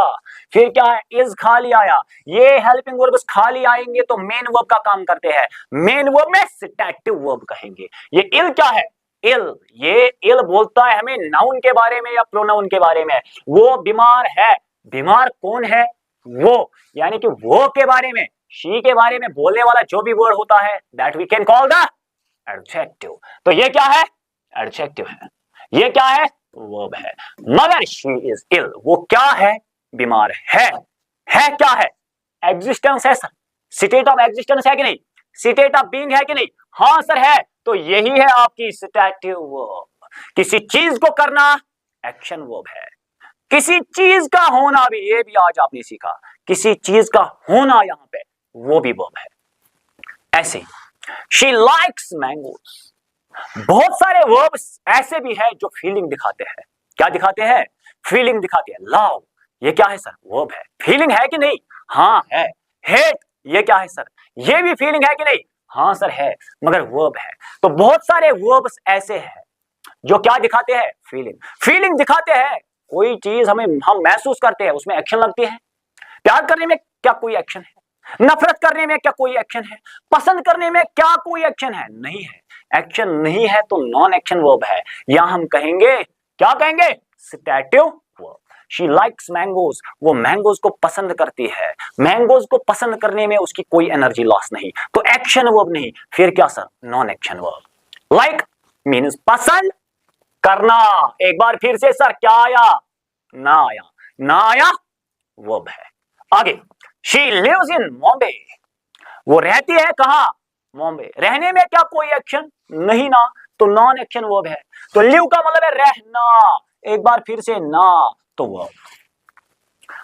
फिर क्या है? इज खाली आया, ये हेल्पिंग वर्ब खाली आएंगे तो मेन वर्ब का काम करते हैं, मेन वर्ब में स्टैटिक वर्ब कहेंगे। ये इल क्या है? इल, ये इल बोलता है हमें नाउन के बारे में या प्रोनाउन के बारे में। वो बीमार है, बीमार कौन है? वो, यानी कि वो के बारे में, शी के बारे में बोलने वाला जो भी वर्ड होता है, that we can call the adjective. तो ये क्या है? एडजेक्टिव है। ये क्या है? वर्ब है। मगर शी इज इल, वो क्या है? बीमार है। है क्या है? एग्जिस्टेंस है सर, स्टेट ऑफ एग्जिस्टेंस है कि नहीं? स्टेट ऑफ बीइंग है कि नहीं? हाँ सर है। तो यही है आपकी स्टैटिक वर्ब, किसी चीज को करना एक्शन वर्ब है। किसी चीज का होना भी, ये भी आज आपने सीखा, किसी चीज का होना यहां पे वो भी वर्ब है। ऐसे शी लाइक्स मैंगोज, बहुत सारे वर्ब्स ऐसे भी है जो फीलिंग दिखाते हैं। क्या दिखाते हैं? फीलिंग दिखाते हैं। लव, ये क्या है सर? वर्ब है। फीलिंग है कि नहीं? हाँ है। हेट, ये क्या है सर? ये भी फीलिंग है कि नहीं? हाँ सर है, मगर वर्ब है। तो बहुत सारे वर्ब्स ऐसे हैं जो क्या दिखाते हैं? फीलिंग। फीलिंग दिखाते हैं, कोई चीज हम महसूस करते हैं, उसमें एक्शन लगती है। प्यार करने में क्या कोई एक्शन है? नफरत करने में क्या कोई एक्शन है? पसंद करने में क्या कोई एक्शन है? नहीं है। एक्शन नहीं है तो नॉन एक्शन वर्ब है। या हम कहेंगे, क्या कहेंगे? स्टैटिव वर्ब। शी लाइक्स मैंगोज, वो मैंगोज को पसंद करती है। मैंगोज को पसंद करने में उसकी कोई एनर्जी लॉस नहीं, तो एक्शन वर्ब नहीं, फिर क्या sir? Non action verb. Like means पसंद करना। एक बार फिर से सर, क्या आया? ना आया। ना आया वर्ब है। आगे, शी लिव्स इन बॉम्बे, वो रहती है कहां? बॉम्बे। रहने में क्या कोई एक्शन? नहीं ना, तो नॉन एक्शन वर्ब है। तो लिव का मतलब है रहना, एक बार फिर से ना, तो वर्ब।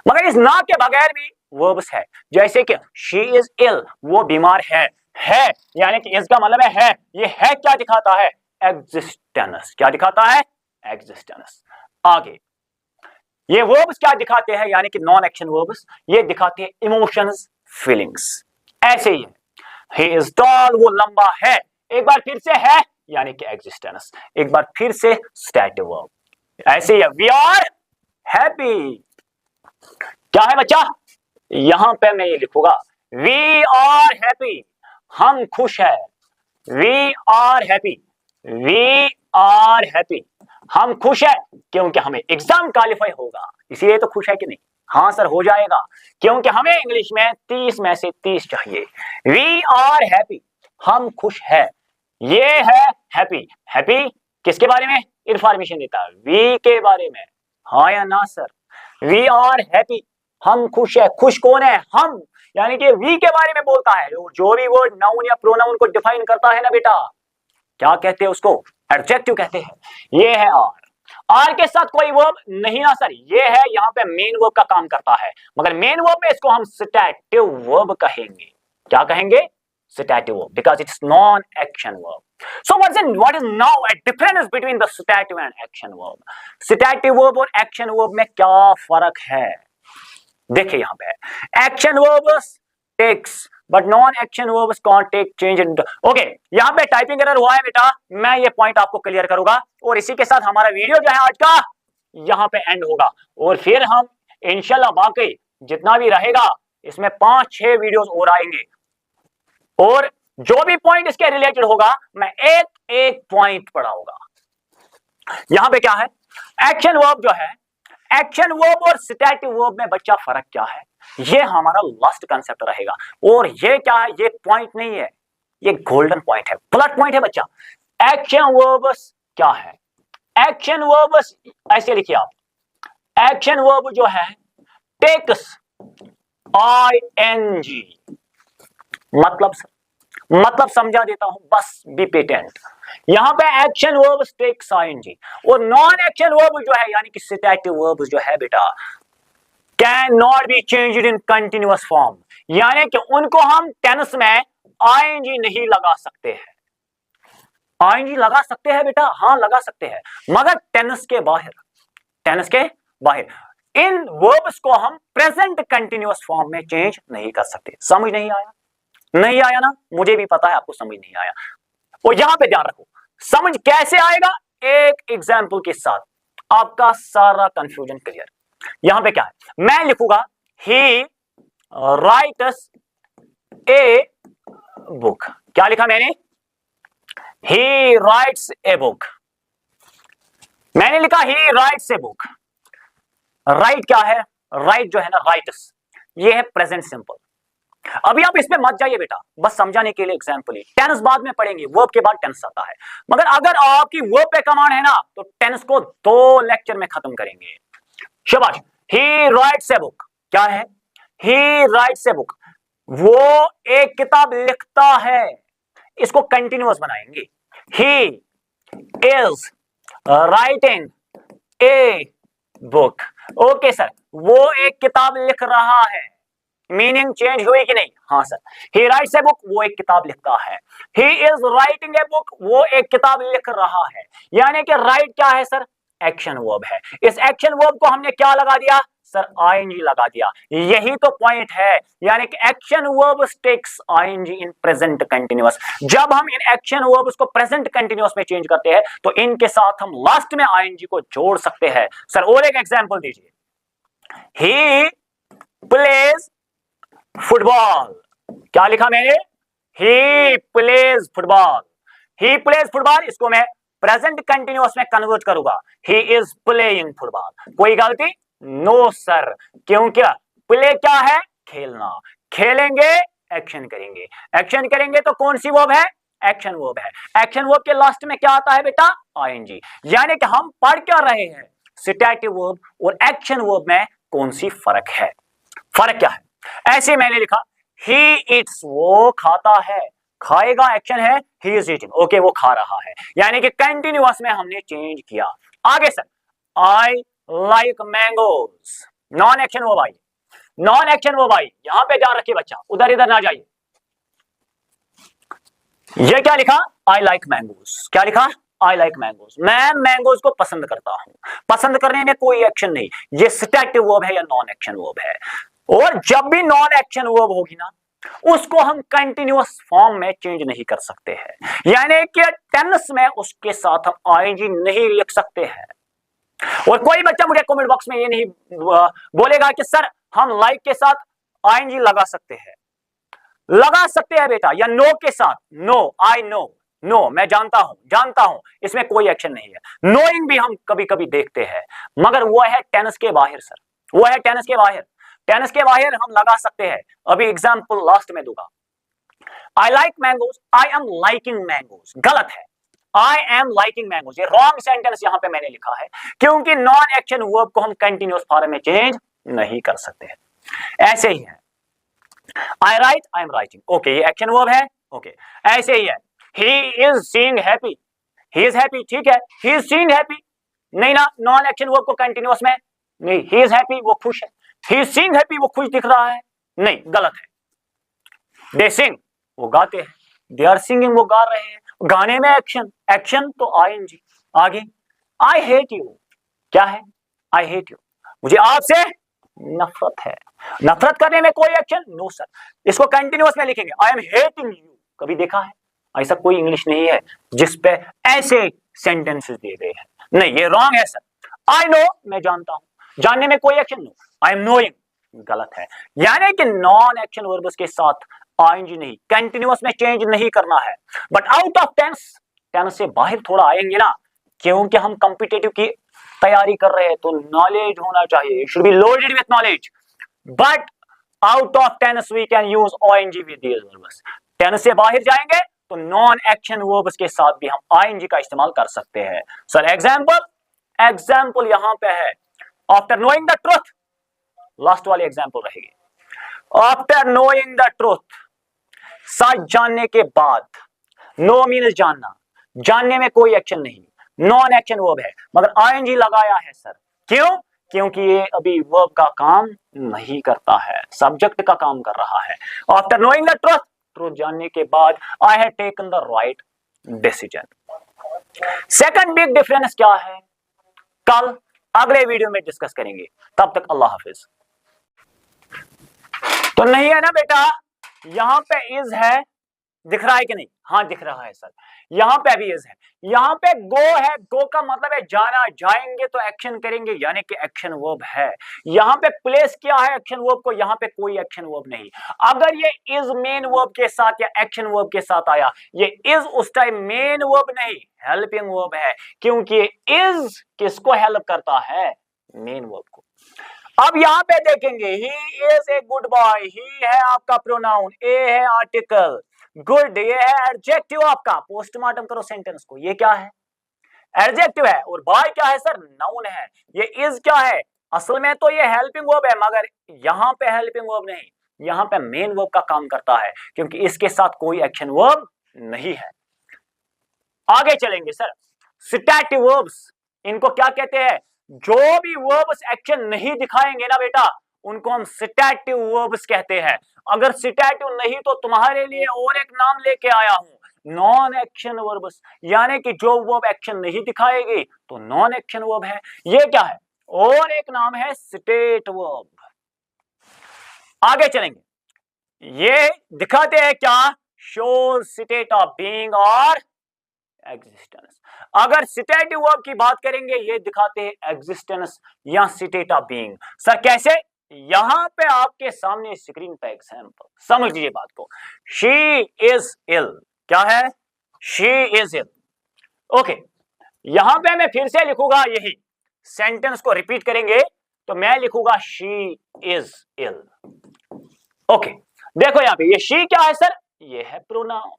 मगर इस ना के बगैर भी वर्ब्स है, जैसे कि शी इज इल, वो बीमार है। है यानी कि इसका मतलब है। ये है क्या दिखाता है? एग्जिस्टेंस। क्या दिखाता है? एग्जिस्टेंस। आगे, ये वर्ब्स क्या दिखाते हैं? यानी कि नॉन एक्शन वर्ब्स, ये दिखाते हैं इमोशंस, फीलिंग्स। ऐसे ही ही इज टॉल, वो लंबा है। एक बार फिर से है यानी कि एग्जिस्टेंस। एक बार फिर से स्टैटिव वर्ब। ऐसे ही वी आर हैप्पी, क्या है बच्चा? यहां पे मैं ये लिखूंगा, वी आर हैप्पी, हम खुश है। We are happy, we are happy, हम खुश है क्योंकि हमें एग्जाम क्वालिफाई होगा, इसीलिए तो खुश है कि नहीं? हाँ सर हो जाएगा, क्योंकि हमें इंग्लिश में 30 में से 30 चाहिए। वी आर हैप्पी, हम खुश है। ये है हैप्पी। हैप्पी किसके बारे में इंफॉर्मेशन देता है? वी के बारे में। हाँ या ना सर? वी आर हैप्पी, हम खुश है। खुश कौन है? हम, यानी कि वी के बारे में बोलता है। जो भी वर्ड नाउन या प्रोनाउन को डिफाइन करता है ना बेटा, क्या कहते हैं उसको? एडजेक्टिव कहते हैं। ये है आर। आर के साथ कोई वर्ब नहीं ना सर? ये है, यहां पे मेन वर्ब का काम करता है, मगर मेन वर्ब में इसको हम स्टैटिव वर्ब कहेंगे। क्या कहेंगे? स्टैटिव verb, because it's non action verb. So what is now a difference between the stative and action verb? Stative verb और action verb में क्या फर्क है? देखिए यहां पे action verbs takes but non action verbs can't take change in. Okay, यहां पे टाइपिंग एरर हुआ है बेटा, मैं ये पॉइंट आपको क्लियर करूंगा और इसी के साथ हमारा वीडियो जो है आज का यहां पे एंड होगा। और फिर हम इंशाल्लाह बाकी जितना भी रहेगा इसमें 5-6 वीडियोस और आएंगे और जो भी पॉइंट इसके रिलेटेड होगा मैं एक एक पॉइंट पढ़ाऊंगा। यहां पे क्या है? एक्शन वर्ब जो है, एक्शन वर्ब और स्टैटिव वर्ब में बच्चा फर्क क्या है, ये हमारा लास्ट कंसेप्ट रहेगा। और ये क्या है? ये पॉइंट नहीं है, ये गोल्डन पॉइंट है, प्लस पॉइंट है बच्चा। एक्शन वर्ब्स क्या है? एक्शन वर्ब्स ऐसे लिखिए आप, एक्शन वर्ब जो है टेक्स ING, मतलब समझा देता हूं, बस बी पेटेंट। यहां पे एक्शन वर्ब टेक्स ING और नॉन एक्शन वर्ब जो है यानी कि स्टैटिव वर्ब जो है बेटा can not be changed in continuous form, यानी कि उनको हम टेंस में ING नहीं लगा सकते हैं। ING लगा सकते हैं बेटा, हाँ लगा सकते हैं, मगर टेंस के बाहर, टेंस के बाहर। इन वर्ब्स को हम प्रेजेंट कंटिन्यूअस फॉर्म में चेंज नहीं कर सकते। समझ नहीं आया? नहीं आया ना? मुझे भी पता है आपको समझ नहीं आया। और यहां पे ध्यान रखो, समझ कैसे आएगा? एक एग्जांपल के साथ आपका सारा कंफ्यूजन क्लियर। यहां पे क्या है? मैं लिखूंगा ही राइट्स ए बुक। क्या लिखा मैंने? ही राइट्स ए बुक। मैंने लिखा ही राइट्स ए बुक। राइट क्या है? राइट जो है ना, राइट्स, ये है प्रेजेंट सिंपल। अभी आप इसमें मत जाइए बेटा, बस समझाने के लिए एग्जांपल ही। टेंस बाद में पढ़ेंगे, वर्ब के बाद टेंस आता है, मगर अगर आपकी वर्ब पे कमांड है ना तो टेंस को 2 लेक्चर में खत्म करेंगे। शाबाश। ही राइट्स ए बुक क्या है? ही राइट्स ए बुक, वो एक किताब लिखता है, इसको कंटिन्यूअस बनाएंगे। He is writing a book. Okay sir, वो एक किताब लिख रहा है, मीनिंग चेंज हुई कि नहीं? हाँ sir. He writes a book, वो एक किताब लिखता है। He is writing a book, वो एक किताब लिख रहा है। यानी कि राइट क्या है सर? एक्शन वर्ब है। इस एक्शन वर्ब को हमने क्या लगा दिया सर? आईएनजी लगा दिया। यही तो पॉइंट है, यानी कि action verb takes I N G in present continuous. जब हम इन एक्शन वर्ब्स को प्रेजेंट कंटिन्यूअस में चेंज करते हैं तो इनके साथ हम लास्ट में आईएनजी को जोड़ सकते हैं। सर और एक एग्जांपल दीजिए। He plays football. क्या लिखा मैंने? He plays football. He plays football, इसको मैं प्रेजेंट कंटिन्यूअस में कन्वर्ट करूंगा। He is playing football. कोई गलती? No sir. क्योंकि प्ले क्या है? खेलना। खेलेंगे, एक्शन करेंगे। एक्शन करेंगे तो कौन सी वर्ब है? एक्शन वर्ब है। एक्शन वर्ब के लास्ट में क्या आता है बेटा? आईएनजी। यानी कि हम पढ़ क्या रहे हैं? सिटेटिव वर्ब और एक्शन वर्ब में कौन सी फर्क है? फर्क क्या है? ऐसे मैंने लिखा ही इट्स, वो खाता है। खाएगा एक्शन है, ही इज ईटिंग। ओके, वो खा रहा है, यानी कि कंटिन्यूअस में हमने चेंज किया। आगे sir, I like mangoes. Non action verb I. Non action verb I, यहां पे ध्यान रखिए बच्चा, उधर इधर ना जाइए। ये क्या लिखा? I like mangoes. क्या लिखा? I like mangoes. मैं मैंगोज को पसंद करता हूं। पसंद करने में कोई एक्शन नहीं, ये स्टैटिक वर्ब है या नॉन एक्शन वर्ब है। और जब भी नॉन एक्शन वर्ब होगी ना, उसको हम कंटिन्यूअस फॉर्म में चेंज नहीं कर सकते हैं, यानी कि टेंस में उसके साथ हम आईएनजी नहीं लिख सकते हैं। और कोई बच्चा मुझे कमेंट बॉक्स में ये नहीं बोलेगा कि सर हम लाइक के साथ आईएनजी लगा सकते हैं। लगा सकते हैं बेटा, या नो के साथ। No, I know. नो, मैं जानता हूं, इसमें कोई एक्शन नहीं है। नोइंग भी हम कभी कभी देखते हैं, मगर वो है टेंस के बाहर सर, वो है टेंस के बाहर। टेंस के बाहर हम लगा सकते हैं। अभी एग्जांपल लास्ट में दूंगा। I like mangoes, I am liking mangoes. गलत है, आई एम लाइकिंग मैंगोज, ये रॉन्ग सेंटेंस यहां पे मैंने लिखा है, क्योंकि नॉन एक्शन वर्ब को हम कंटिन्यूअस फॉर्म में चेंज नहीं कर सकते हैं। ऐसे ही है I write, I am writing. Okay, ये एक्शन वर्ब है। ओके, ऐसे ही है he is seeing happy. He is happy, ठीक है, ही इज सीइंग हैप्पी। नहीं ना, नॉन एक्शन वर्ब को कंटिन्यूअस में नहीं। ही इज हैप्पी, वो खुश है। ही इज सीइंग हैप्पी, वो खुश दिख रहा है। नहीं, गलत है। दे सिंग, वो गाते हैं। दे आर सिंगिंग, वो गा रहे हैं। गाने में एक्शन, एक्शन तो आईएनजी। आगे, आई हेट यू। क्या है? आई हेट यू, मुझे आपसे नफरत है। नफरत करने में कोई एक्शन? No sir. इसको कंटिन्यूअस में लिखेंगे, आई एम हेटिंग यू। कभी देखा है? ऐसा कोई इंग्लिश नहीं है जिसपे ऐसे सेंटेंसेस दिए गए हैं। नहीं, ये रॉन्ग है सर। आई नो, मैं जानता हूं। जानने में कोई action? No, I am knowing. गलत है, यानी कि नॉन एक्शन वर्ब्स के साथ आईएनजी नहीं, कंटिन्यूअस में चेंज नहीं करना है। But out of tense, tense से बाहर थोड़ा आएंगे ना, क्योंकि हम कॉम्पिटिटिव की तैयारी कर रहे हैं तो नॉलेज होना चाहिए, should be loaded with knowledge. But out of tense we can use I N G with these verbs. Tense से बाहर जाएंगे तो नॉन एक्शन वर्ब्स के साथ भी हम आईएनजी का इस्तेमाल कर सकते हैं। सर एग्जांपल यहां पे है, after knowing the truth. Last वाली एग्जांपल रहेगी, आफ्टर नोइंग द ट्रूथ, सच जानने के बाद। नो मीन्स जानना, जानने में कोई एक्शन नहीं, नॉन एक्शन वर्ब है, मगर आईएनजी लगाया है सर। क्यों? क्योंकि ये अभी वर्ब का काम नहीं करता है, सब्जेक्ट का काम कर रहा है। After knowing the truth, truth जानने के बाद, I have taken the right decision. Second big difference क्या है, कल अगले वीडियो में डिस्कस करेंगे। तब तक अल्लाह हाफिज। तो नहीं है ना बेटा, यहां पे इज है, दिख रहा है कि नहीं? हाँ दिख रहा है सर, यहां पे भी इज है। यहां पे गो है, गो का मतलब है जाना, जाएंगे तो एक्शन करेंगे, यानी कि एक्शन वर्ब है। यहां पे प्लेस क्या है एक्शन वर्ब को? यहां पे कोई एक्शन वर्ब नहीं। अगर ये इज मेन वर्ब के साथ या एक्शन वर्ब के साथ आया, ये इज उस टाइम मेन वर्ब नहीं, हेल्पिंग वर्ब है, क्योंकि इज किसको हेल्प करता है? मेन वर्ब को। अब यहां पे देखेंगे, he is a good boy, he है आपका प्रोनाउन, ए है आर्टिकल, गुड ये है एडजेक्टिव आपका। पोस्टमार्टम करो सेंटेंस को, ये क्या है? एडजेक्टिव है। और बॉय क्या है सर? नाउन है। ये इज क्या है? असल में तो ये हेल्पिंग वर्ब है, मगर यहां पे हेल्पिंग वर्ब नहीं, यहां पे मेन वर्ब का काम करता है, क्योंकि इसके साथ कोई एक्शन वर्ब नहीं है। आगे चलेंगे सर, स्टैटिक वर्ब्स, इनको क्या कहते हैं? जो भी वर्ब्स एक्शन नहीं दिखाएंगे ना बेटा, उनको हम सिटेटिव वर्ब्स कहते हैं। अगर सिटेटिव नहीं तो तुम्हारे लिए और एक नाम लेके आया हूं, नॉन एक्शन वर्ब्स, यानी कि जो वर्ब एक्शन नहीं दिखाएगी तो नॉन एक्शन वर्ब है। ये क्या है? और एक नाम है स्टेट वर्ब। आगे चलेंगे, ये दिखाते हैं क्या? शो स्टेट ऑफ बीइंग और एग्जिस्टेंस। अगर स्टेटिव वर्ब की बात करेंगे, ये दिखाते हैं एग्जिस्टेंस या स्टेट ऑफ बीइंग। सर कैसे? यहां पे आपके सामने स्क्रीन पे एग्जांपल, समझ लीजिए बात को। शी इज इल, क्या है? She is ill. ओके, यहां पे मैं फिर से लिखूंगा, यही सेंटेंस को रिपीट करेंगे तो मैं लिखूंगा शी इज इल। ओके, देखो यहां पे ये शी क्या है सर? ये है प्रोनाउन।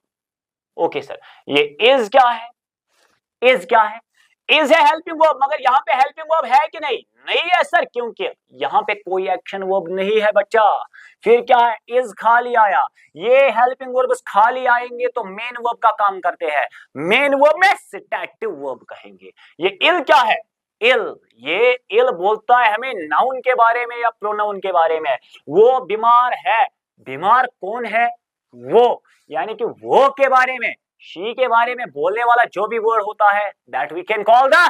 ओके सर, ये इज क्या है? इज क्या है? इज है हेल्पिंग वर्ब, मगर यहां पे हेल्पिंग वर्ब है कि नहीं? नहीं है सर, क्योंकि यहां पे कोई एक्शन वर्ब नहीं है बच्चा। फिर क्या है? इज खाली आया। ये हेल्पिंग वर्ब्स खाली आएंगे तो मेन वर्ब का काम करते हैं। मेन वर्ब में सिटेटिव वर्ब कहेंगे। ये इल क्या है? इल, ये इल बोलता है हमें नाउन के बारे में या प्रोनाउन के बारे में। वो बीमार है। बीमार कौन है? वो, यानी कि वो के बारे में, शी के बारे में बोलने वाला जो भी वर्ड होता है, that we can call the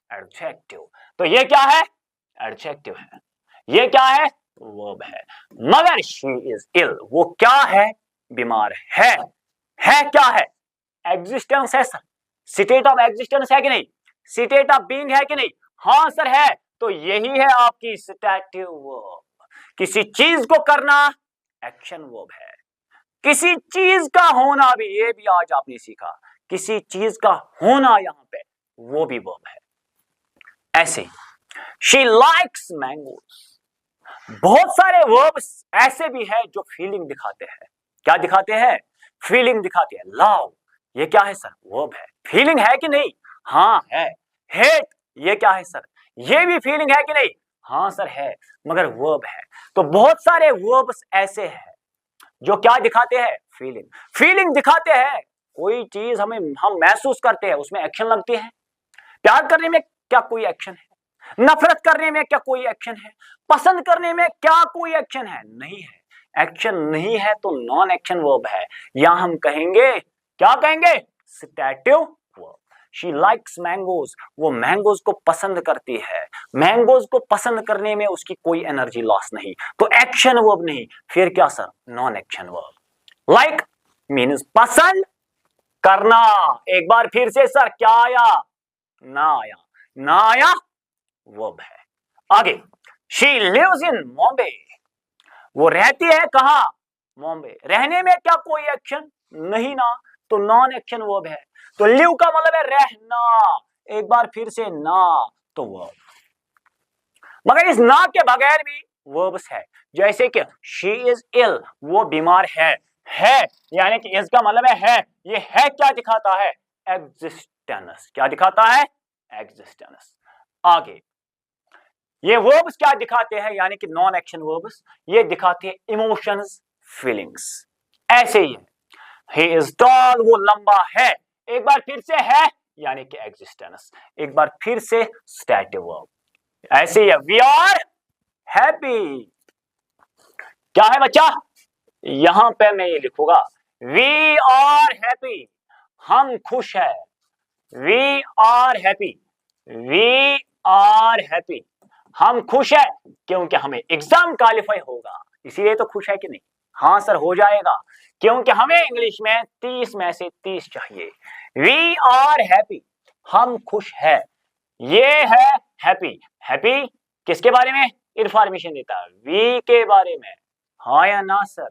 adjective. तो ये क्या है? एडजेक्टिव है। ये क्या है? वर्ब है। मगर शी इज इल, वो क्या है? बीमार है। है क्या है? एग्जिस्टेंस है सर। स्टेट ऑफ एग्जिस्टेंस है कि नहीं? स्टेट ऑफ बीइंग है कि नहीं? हाँ सर है। तो यही है आपकी स्टेटिव वर्ब। किसी चीज को करना एक्शन वर्ब है। किसी चीज का होना भी, ये भी आज आपने सीखा, किसी चीज का होना यहां पे वो भी वर्ब है। ऐसे शी लाइक्स मैंगोज। बहुत सारे वर्ब्स ऐसे भी है जो फीलिंग दिखाते हैं। क्या दिखाते हैं? फीलिंग दिखाते हैं। लव, ये क्या है सर? वर्ब है। फीलिंग है कि नहीं? हाँ है। हेट, ये क्या है सर? ये भी फीलिंग है कि नहीं? हाँ सर है, मगर वर्ब है। तो बहुत सारे वर्ब्स ऐसे हैं जो क्या दिखाते हैं? फीलिंग। फीलिंग दिखाते हैं, कोई चीज हम महसूस करते हैं, उसमें एक्शन लगती है। प्यार करने में क्या कोई एक्शन है? नफरत करने में क्या कोई एक्शन है? पसंद करने में क्या कोई एक्शन है? नहीं है। एक्शन नहीं है तो नॉन एक्शन वर्ब है, या हम कहेंगे, क्या कहेंगे? Stative verb. She likes mangoes, वो मैंगोज को पसंद करती है। मैंगोज को पसंद करने में उसकी कोई एनर्जी लॉस नहीं, तो एक्शन वर्ब नहीं। फिर क्या sir? Non action verb. Like means पसंद करना। एक बार फिर से सर, क्या आया? ना आया। ना आया, वर्ब है। आगे, शी लिव्स इन बॉम्बे, वो रहती है कहां? बॉम्बे। रहने में क्या कोई एक्शन? नहीं ना, तो नॉन एक्शन वर्ब है। तो लिव का मतलब है रहना। एक बार फिर से ना, तो वर्ब। मगर इस ना के बगैर भी वर्ब्स है, जैसे कि शी इज इल, वो बीमार है। है यानी कि इस का मतलब है। ये है क्या दिखाता है? एग्जिस्टेंस। क्या दिखाता है? एग्जिस्टेंस। आगे, ये वर्ब्स क्या दिखाते हैं? यानी कि नॉन एक्शन वर्ब्स, ये दिखाते हैं इमोशंस, फीलिंग्स। ऐसे ही है, ही इज टॉल, वो लंबा है। एक बार फिर से है, यानी कि एग्जिस्टेंस। एक बार फिर से स्टेटिव वर्ब। ऐसे ही है, वी आर हैप्पी, क्या है बच्चा? यहां पे मैं ये लिखूंगा, वी आर हैप्पी, हम खुश है। We are happy, we are happy, हम खुश है क्योंकि हमें एग्जाम क्वालिफाई होगा, इसीलिए तो खुश है कि नहीं? हाँ सर, हो जाएगा, क्योंकि हमें इंग्लिश में 30 में से 30 चाहिए। वी आर हैप्पी, हम खुश है। ये है हैप्पी। हैप्पी किसके बारे में इंफॉर्मेशन देता है? वी के बारे में। हाँ या ना सर?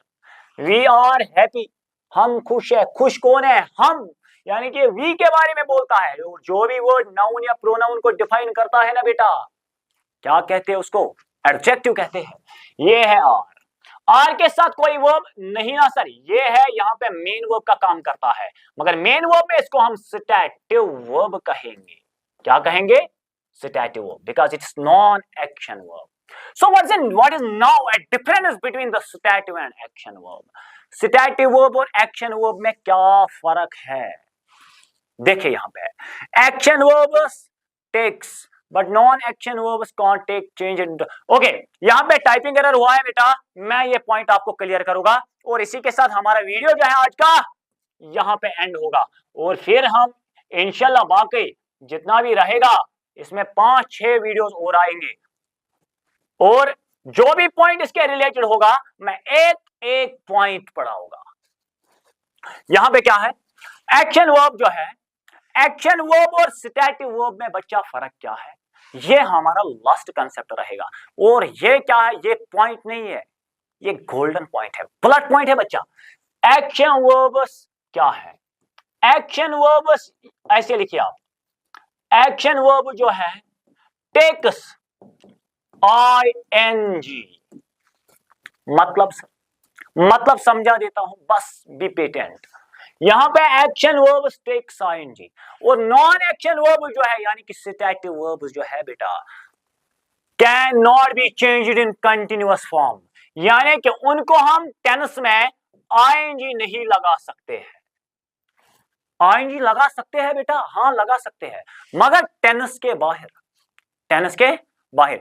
वी आर हैप्पी, हम खुश है। खुश कौन है? हम, यानी कि वी के बारे में बोलता है। जो भी वर्ड नाउन या प्रोनाउन को डिफाइन करता है ना बेटा, क्या कहते हैं उसको? एडजेक्टिव कहते हैं। ये है आर। आर के साथ कोई वर्ब नहीं ना सर? ये है, यहां पे मेन वर्ब का काम करता है, मगर मेन वर्ब में इसको हम स्टेटिव वर्ब कहेंगे। क्या कहेंगे? Stative verb, because it's non action verb. So what is now a difference between the stative and action verb? Stative verb और action verb में क्या फर्क है? देखिए यहां पे, action verb takes but non action verbs can't take change in. Okay, यहाँ पे टाइपिंग एरर हुआ है बेटा, मैं ये पॉइंट आपको क्लियर करूंगा और इसी के साथ हमारा वीडियो जो है आज का यहाँ पे एंड होगा और फिर हम इंशाल्लाह बाकी जितना भी रहेगा इसमें 5-6 वीडियोस और आएंगे और जो भी पॉइंट इसके रिलेटेड होगा मैं एक एक पॉइंट पढ़ाऊंगा। यहां पे क्या है, एक्शन वर्ब जो है, एक्शन वर्ब और स्टैटिक वर्ब में बच्चा फर्क क्या है, ये हमारा लास्ट कंसेप्ट रहेगा। और ये क्या है, ये पॉइंट नहीं है, ये गोल्डन पॉइंट है, ब्लड पॉइंट है बच्चा। एक्शन वर्ब्स क्या है, एक्शन वर्ब्स ऐसे लिखिए आप, एक्शन वर्ब जो है टेक्स ING, मतलब समझा देता हूं, बस बी पेटेंट। यहां पे एक्शन वर्ब टेक्स ING और नॉन एक्शन वर्ब जो है यानी कि स्टैटिक वर्ब जो है बेटा can not be changed in continuous form, यानी कि उनको हम टेंस में ING नहीं लगा सकते हैं। ING लगा सकते हैं बेटा, हाँ लगा सकते हैं, मगर टेंस के बाहर, टेंस के बाहर।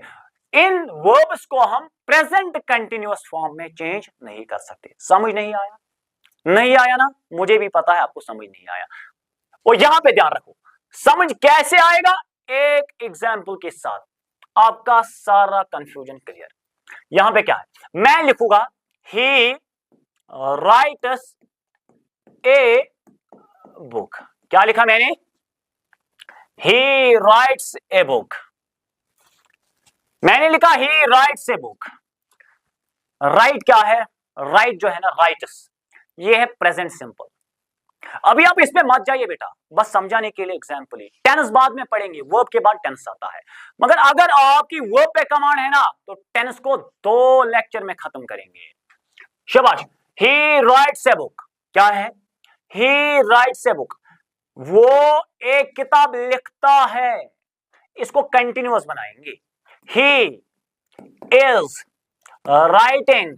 इन वर्ब्स को हम प्रेजेंट कंटिन्यूअस फॉर्म में चेंज नहीं कर सकते। समझ नहीं आया? नहीं आया ना, मुझे भी पता है आपको समझ नहीं आया। और यहां पे ध्यान रखो, समझ कैसे आएगा, एक एग्जांपल के साथ आपका सारा कंफ्यूजन क्लियर। यहां पे क्या है, मैं लिखूंगा ही राइट्स ए बुक। क्या लिखा मैंने, ही राइट्स ए बुक, मैंने लिखा ही राइट्स ए बुक। राइट क्या है, राइट जो है ना, राइट्स, ये है प्रेजेंट सिंपल। अभी आप इसमें मत जाइए बेटा, बस समझाने के लिए एग्जांपल ही, टेंस बाद में पढ़ेंगे, वर्ब के बाद टेंस आता है। मगर अगर आपकी वर्ब पे कमांड है ना तो टेंस को 2 लेक्चर में खत्म करेंगे। शाबाश। ही राइट्स ए बुक क्या है, ही राइट्स ए बुक, वो एक किताब लिखता है, इसको कंटिन्यूअस बनाएंगे। He is writing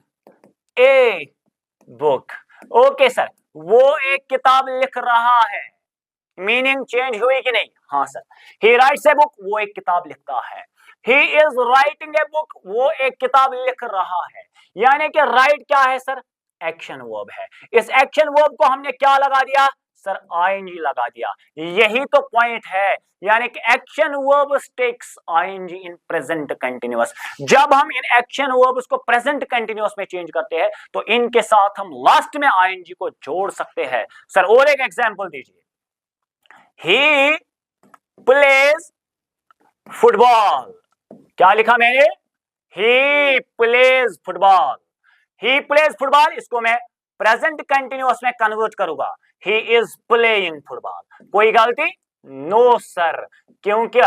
a book. Okay sir, वो एक किताब लिख रहा है, मीनिंग चेंज हुई कि नहीं? हाँ sir. He writes a book, वो एक किताब लिखता है। He is writing a book, वो एक किताब लिख रहा है। यानी कि राइट क्या है सर, एक्शन वर्ब है। इस एक्शन वर्ब को हमने क्या लगा दिया सर, ING लगा दिया। यही तो पॉइंट है, यानी कि action verb takes ING in present continuous. जब हम इन एक्शन वर्ब्स को प्रेजेंट कंटिन्यूअस में चेंज करते हैं तो इनके साथ हम लास्ट में ING को जोड़ सकते हैं। सर और एक एग्जांपल दीजिए, ही प्लेज फुटबॉल। क्या लिखा मैंने, he plays football, he plays football, इसको मैं प्रेजेंट कंटिन्यूअस में कन्वर्ट करूंगा, ही इज प्लेइंग फुटबॉल। कोई गलती? नो सर, क्योंकि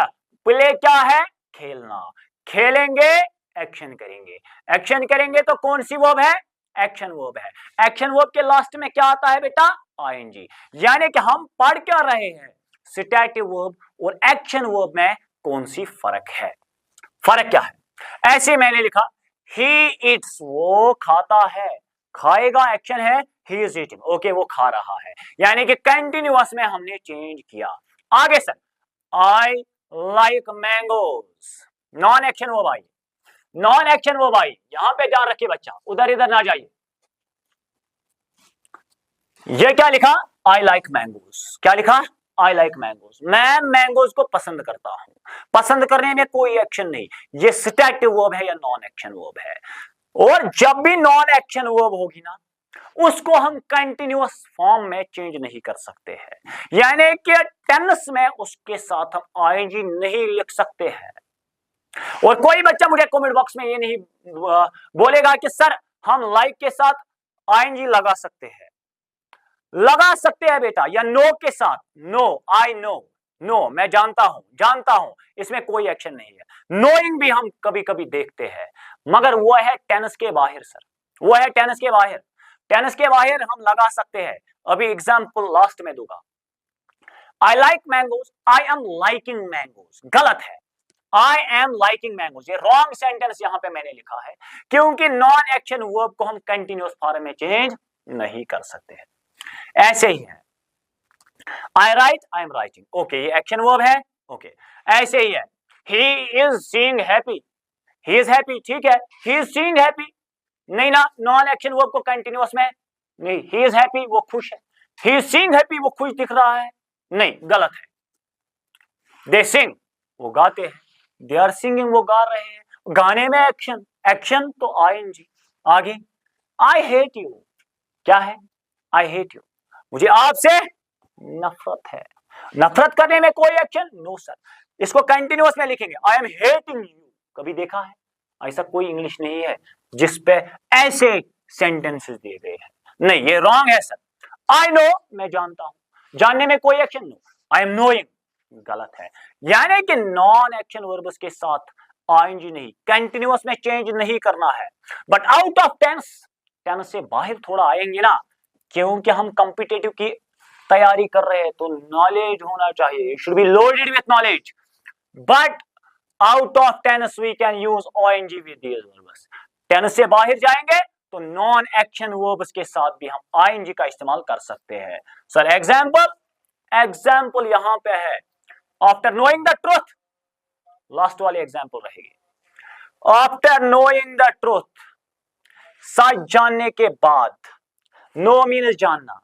प्ले क्या है, खेलना, खेलेंगे एक्शन करेंगे, एक्शन करेंगे तो कौन सी वर्ब है, एक्शन वर्ब है। एक्शन वर्ब के लास्ट में क्या आता है बेटा, ING। यानी कि हम पढ़ क्या रहे हैं, स्टैटिक वर्ब और एक्शन वर्ब में कौन सी फर्क है, फर्क क्या है। ऐसे मैंने लिखा ही इट्स, वो खाता है, खाएगा एक्शन है, ही इज ईटिंग, ओके वो खा रहा है, यानी कि कंटिन्यूअस में हमने चेंज किया। आगे sir, I like mangoes, non action verb I, non action verb I, यहां पे ध्यान रखिए बच्चा, उधर इधर ना जाइए। ये क्या लिखा, आई लाइक मैंगोज, क्या लिखा, आई लाइक मैंगोज, मैं मैंगोज को पसंद करता हूं। पसंद करने में कोई एक्शन नहीं, ये स्टैटिक वर्ब है या नॉन एक्शन वर्ब है। और जब भी नॉन एक्शन वर्ब होगी ना उसको हम कंटिन्यूअस फॉर्म में चेंज नहीं कर सकते हैं, यानी कि टेंस में उसके साथ हम ING नहीं लिख सकते हैं। और कोई बच्चा मुझे कमेंट बॉक्स में ये नहीं बोलेगा कि सर हम लाइक के साथ ING लगा सकते हैं। लगा सकते हैं बेटा, या नो के साथ, नो, आई नो, नो मैं जानता हूं, इसमें कोई एक्शन नहीं है। नोइंग भी हम कभी कभी देखते हैं, मगर वो है टेंस के बाहर सर, वो है टेंस के बाहर, टेंस के बाहर हम लगा सकते हैं। अभी एग्जांपल लास्ट में दूंगा, I like mangoes, I am liking mangoes, गलत है, आई एम लाइकिंग मैंगोज, ये रॉन्ग सेंटेंस यहां पे मैंने लिखा है, क्योंकि नॉन एक्शन वर्ब को हम कंटिन्यूअस फॉर्म में चेंज नहीं कर सकते हैं। ऐसे ही है, I write, I am writing, okay ये एक्शन वर्ब है, ओके। ऐसे ही है, he is seeing happy, he is happy, ठीक है, ही इज सीइंग हैप्पी, नहीं ना, नॉन एक्शन वर्ब को कंटिन्यूअस में नहीं, ही इज हैप्पी वो खुश है, ही इज सीइंग हैप्पी वो खुश दिख रहा है, नहीं, गलत है। दे सिंग वो गाते हैं, दे आर सिंगिंग वो गा रहे हैं, गाने में एक्शन, एक्शन तो आईएनजी। आगे आई हेट यू, क्या है, आई हेट यू, मुझे आपसे नफरत है, नफरत करने में कोई एक्शन, नो सर, इसको कंटिन्यूअस में लिखेंगे, आई एम हेटिंग यू। कभी देखा है ऐसा कोई इंग्लिश नहीं है जिस पे ऐसे सेंटेंसेस दिए गए हैं, नहीं, ये रॉन्ग है सर। आई नो मैं जानता हूं, जानने में कोई action, no, I am knowing, गलत है। यानी कि नॉन एक्शन वर्ब्स के साथ आईएनजी नहीं, कंटिन्यूअस में चेंज नहीं करना है। But out of tense, tense से बाहर थोड़ा आएंगे ना, क्योंकि हम कॉम्पिटिटिव की तैयारी कर रहे हैं तो नॉलेज होना चाहिए, should be loaded with knowledge. But out of tense we can use I N G with these verbs. Tense से बाहर जाएंगे तो नॉन एक्शन वर्ब्स के साथ भी हम आईएनजी का इस्तेमाल कर सकते हैं। सर एग्जांपल, एग्जांपल यहां पे है, after knowing the truth, last वाली एग्जांपल रहेगी, आफ्टर नोइंग द ट्रूथ, सच जानने के बाद, नो मीन्स जानना,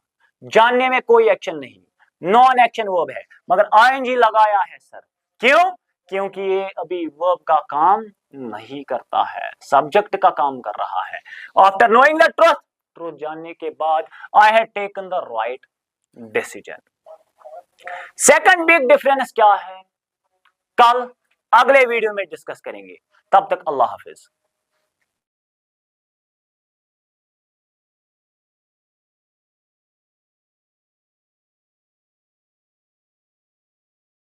जानने में कोई एक्शन नहीं, नॉन एक्शन वर्ब है मगर आईएनजी लगाया है सर, क्यों, क्योंकि ये अभी वर्ब का काम नहीं करता है, सब्जेक्ट का काम कर रहा है। After knowing the truth, truth जानने के बाद, I have taken the right decision. Second big difference क्या है, कल अगले वीडियो में डिस्कस करेंगे, तब तक अल्लाह हाफिज।